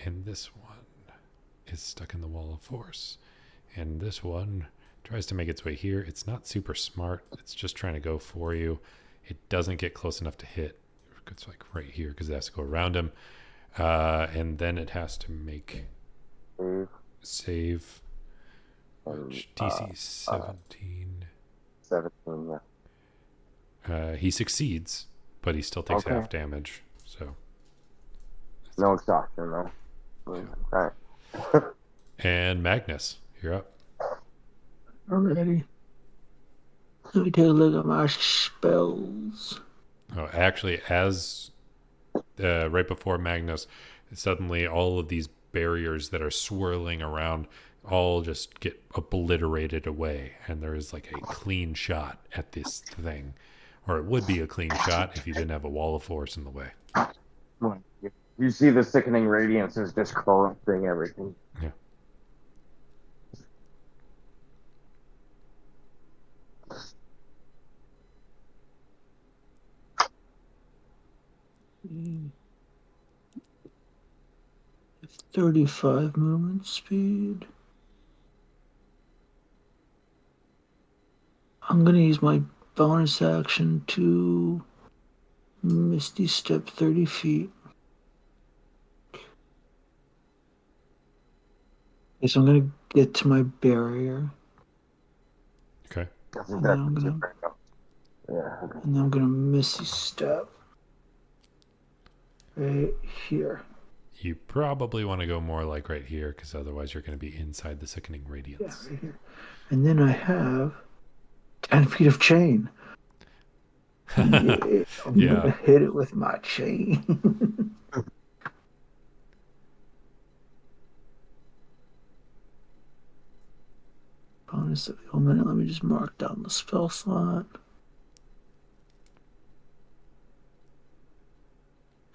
And this one is stuck in the wall of force. And this one tries to make its way here. It's not super smart. It's just trying to go for you. It doesn't get close enough to hit. It's like right here because it has to go around him. And then it has to make save. DC 17. 17, yeah. He succeeds, but he still takes half damage. So no exhaustion, though. Yeah. Right. And Magnus, you're up. Alrighty. Let me take a look at my spells. Oh, actually, as right before Magnus, suddenly all of these barriers that are swirling around all just get obliterated away, and there is like a clean shot at this thing, or it would be a clean shot if you didn't have a wall of force in the way. You see the sickening radiance is just corrupting everything. Yeah. Mm. 35 movement speed. I'm going to use my bonus action to Misty Step 30 feet. Okay, so I'm going to get to my barrier. Okay. That's And then exactly I'm gonna, yeah. and then I'm going to Misty Step right here. You probably want to go more like right here, because otherwise you're going to be inside the sickening Yeah, radiance. right here. And then I have 10 feet of chain. Yeah, I'm Yeah. gonna hit it with my chain. Bonus of a minute. Let me just mark down the spell slot.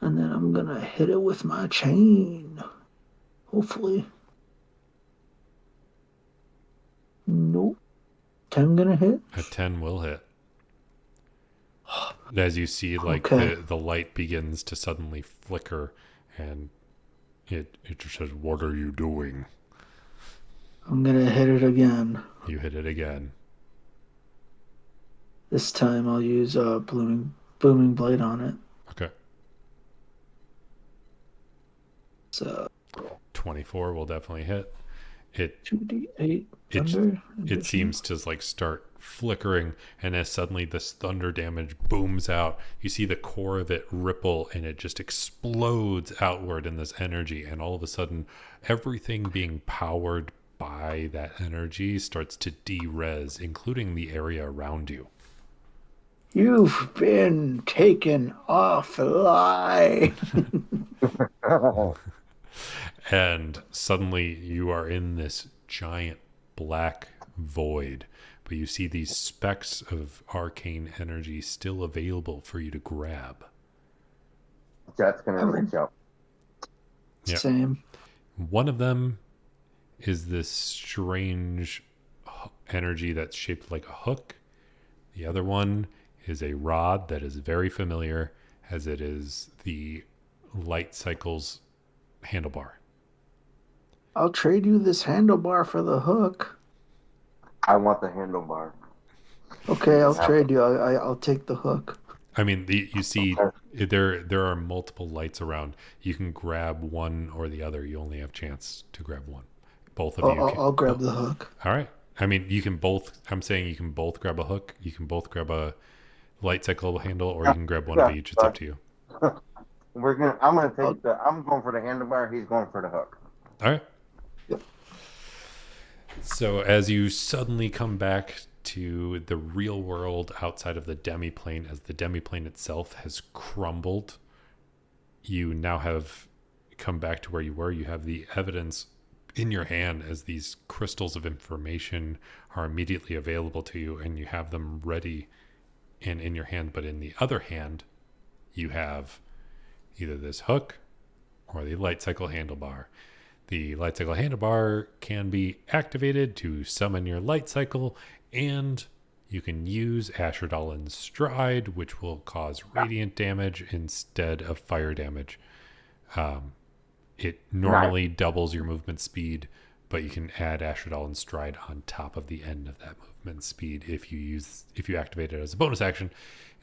And then I'm gonna hit it with my chain. Hopefully. Nope. 10 gonna hit? A 10 will hit. As you see, like Okay. the light begins to suddenly flicker, and it just says, "What are you doing?" I'm gonna hit it again. You hit it again. This time I'll use a booming blade on it. Okay. So 24 will definitely hit. It 2d8 It- thunder. it seems to like start flickering, and as suddenly this thunder damage booms out, you see the core of it ripple, and it just explodes outward in this energy, and all of a sudden everything being powered by that energy starts to de-res, including the area around you. You've been taken offline. And suddenly you are in this giant black void, but you see these specks of arcane energy still available for you to grab. Jet's gonna reach out. Yeah. Same. One of them is this strange energy that's shaped like a hook. The other one is a rod that is very familiar, as it is the light cycle's handlebar. I'll trade you this handlebar for the hook. I want the handlebar. Okay, I'll Yeah. trade you. I'll take the hook. I mean, you see, there are multiple lights around. You can grab one or the other. You only have chance to grab one. Both of you can. I'll grab the hook. All right. I mean, you can both. I'm saying you can both grab a hook. You can both grab a light cycle handle, or you can grab one of each. It's up to you. I'm going for the handlebar. He's going for the hook. All right. Yep. So as you suddenly come back to the real world outside of the Demi-plane, as the Demi-plane itself has crumbled, you now have come back to where you were. You have the evidence in your hand as these crystals of information are immediately available to you, and you have them ready and in your hand. But in the other hand, you have either this hook or the light cycle handlebar. The light cycle handlebar can be activated to summon your light cycle, and you can use Asherdallen's Stride, which will cause radiant damage instead of fire damage. It normally doubles your movement speed, but you can add Asherdallen's Stride on top of the end of that movement speed if you activate it as a bonus action,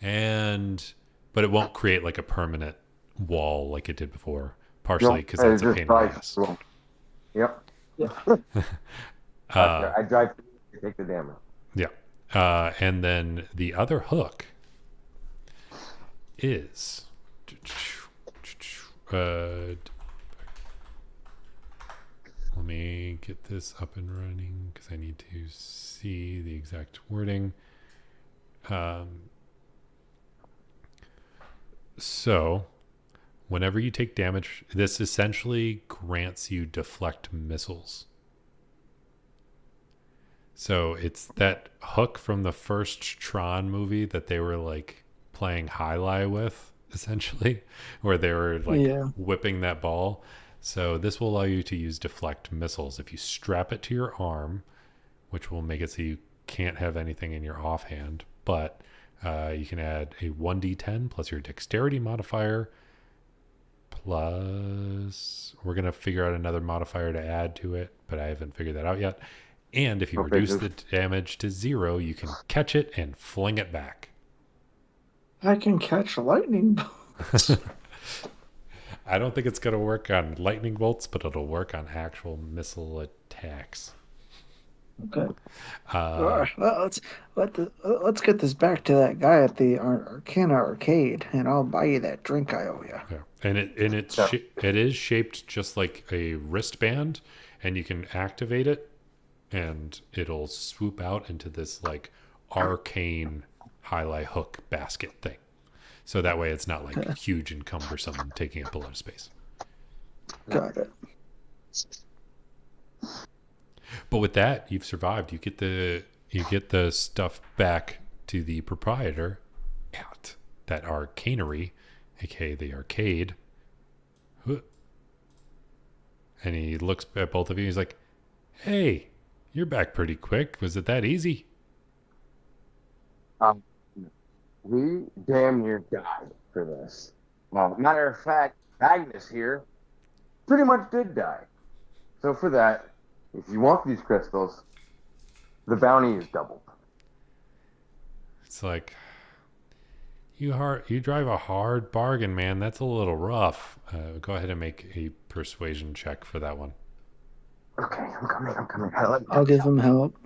but it won't create like a permanent wall like it did before. Partially because that's a pain in the ass. Yep. Yeah. I drive to take the damage. Yeah. And then the other hook is let me get this up and running because I need to see the exact wording. So whenever you take damage, this essentially grants you deflect missiles. So it's that hook from the first Tron movie that they were like playing highlight with, essentially, where they were like whipping that ball. So this will allow you to use deflect missiles. If you strap it to your arm, which will make it so you can't have anything in your offhand, but you can add a 1d10 plus your dexterity modifier, plus we're going to figure out another modifier to add to it, but I haven't figured that out yet. And if you reduce the damage to 0, you can catch it and fling it back. I can catch lightning bolts. I don't think it's going to work on lightning bolts, but it'll work on actual missile attacks. Okay. Well, let's get this back to that guy at the Arcana Arcade, and I'll buy you that drink I owe you. Yeah. And it is shaped just like a wristband, and you can activate it, and it'll swoop out into this like arcane highlight hook basket thing. So that way it's not like huge and cumbersome taking up a lot of space. Got it. But with that, you've survived. You get the stuff back to the proprietor at that arcanery, aka the arcade. And he looks at both of you. He's like, "Hey, you're back pretty quick. Was it that easy?" We damn near died for this. Well, matter of fact, Magnus here pretty much did die. So for that, if you want these crystals, the bounty is doubled. It's like, you drive a hard bargain, man. That's a little rough. Go ahead and make a persuasion check for that one. Okay, I'm coming. I'll give him help.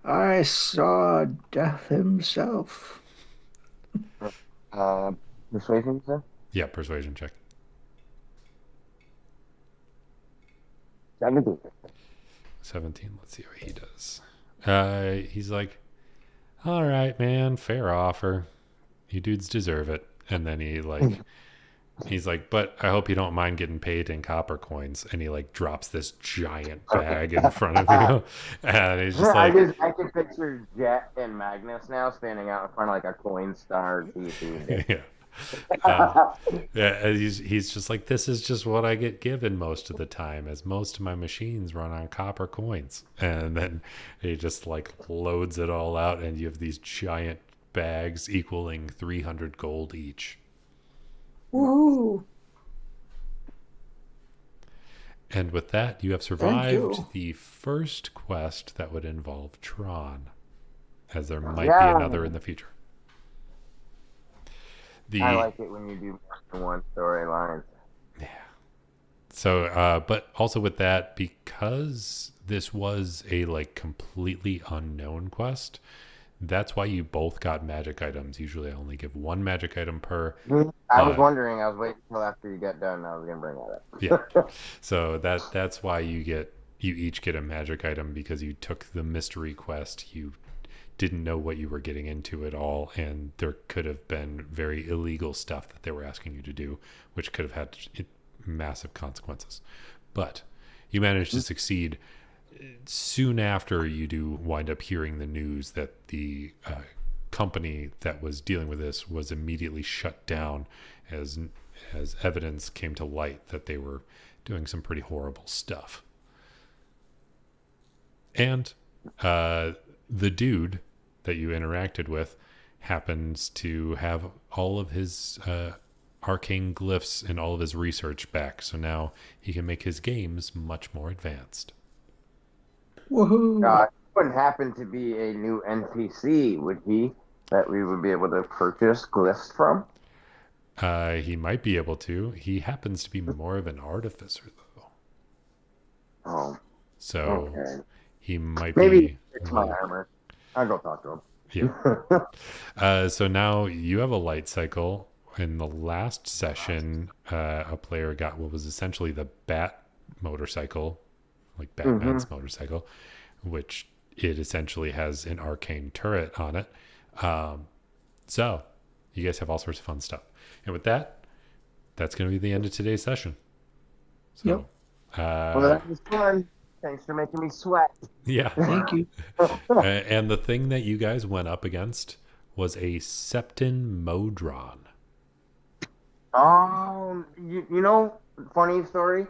I saw death himself. Persuasion, sir? Yeah, persuasion check. 17. Let's see what he does. He's like, "All right, man, fair offer. You dudes deserve it." And then he's like, "But I hope you don't mind getting paid in copper coins." And he like drops this giant bag in front of you, and he's just like, I can picture Jet and Magnus now standing out in front of like a Coinstar TV. yeah. Yeah, and he's just like, this is just what I get given most of the time, as most of my machines run on copper coins. And then he just like loads it all out, and you have these giant bags equaling 300 gold each. Woohoo! And with that, you have Thank survived you. the first quest that would involve Tron, as there might be Yeah. another in the future. I like it when you do more than one storyline. Yeah. So, but also with that, because this was a like completely unknown quest, that's why you both got magic items. Usually I only give one magic item per. I was wondering. I was waiting until after you got done. I was gonna bring that up. Yeah. So that's why you each get a magic item, because you took the mystery quest. You didn't know what you were getting into at all, and there could have been very illegal stuff that they were asking you to do, which could have had massive consequences. But you managed to succeed. Soon after, you do wind up hearing the news that the company that was dealing with this was immediately shut down, as evidence came to light that they were doing some pretty horrible stuff. And the dude that you interacted with happens to have all of his arcane glyphs and all of his research back, so now he can make his games much more advanced. Woohoo! It wouldn't happen to be a new NPC, would he? That we would be able to purchase glyphs from? He might be able to. He happens to be more of an artificer, though. Oh, So okay. he might Maybe be. it's my armor. I'll go talk to him. Yeah. So now you have a light cycle. In the last session, a player got what was essentially the Bat motorcycle, like Batman's motorcycle, which it essentially has an arcane turret on it. So you guys have all sorts of fun stuff. And with that, that's going to be the end of today's session. So, Yep. Well, that was fun. Thanks for making me sweat. yeah. Thank you. And the thing that you guys went up against was a Septon Modron. You know, funny story.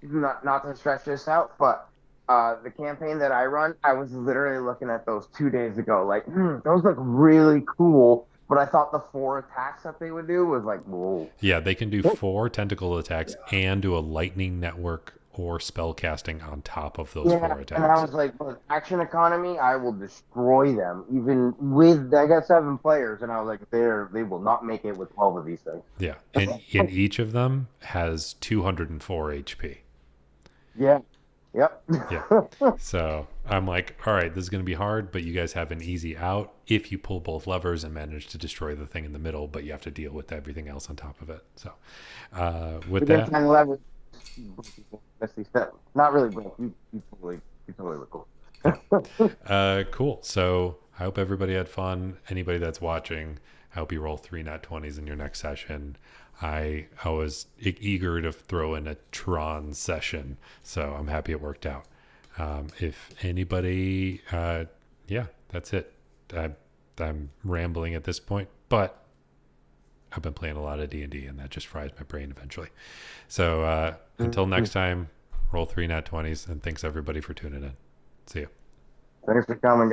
Not to stretch this out, but the campaign that I run, I was literally looking at those 2 days ago. Like, those look really cool. But I thought the 4 attacks that they would do was like, whoa. Yeah, they can do 4 tentacle attacks and do a lightning network or spell casting on top of those 4 attacks. And I was like, with action economy, I will destroy them. Even with, I got 7 players, and I was like, they will not make it with 12 of these things. Yeah, and each of them has 204 HP. Yeah. Yep. Yeah. So I'm like, all right, this is going to be hard, but you guys have an easy out if you pull both levers and manage to destroy the thing in the middle, but you have to deal with everything else on top of it. So with that, not really, but you totally look cool. cool. So I hope everybody had fun. Anybody that's watching, I hope you roll 3 nat 20s in your next session. I was eager to throw in a Tron session, so I'm happy it worked out. If anybody, yeah, that's it. I'm rambling at this point, but I've been playing a lot of D&D, and that just fries my brain eventually. So until next time, roll 3 nat 20s, and thanks everybody for tuning in. See you. Thanks for coming, guys.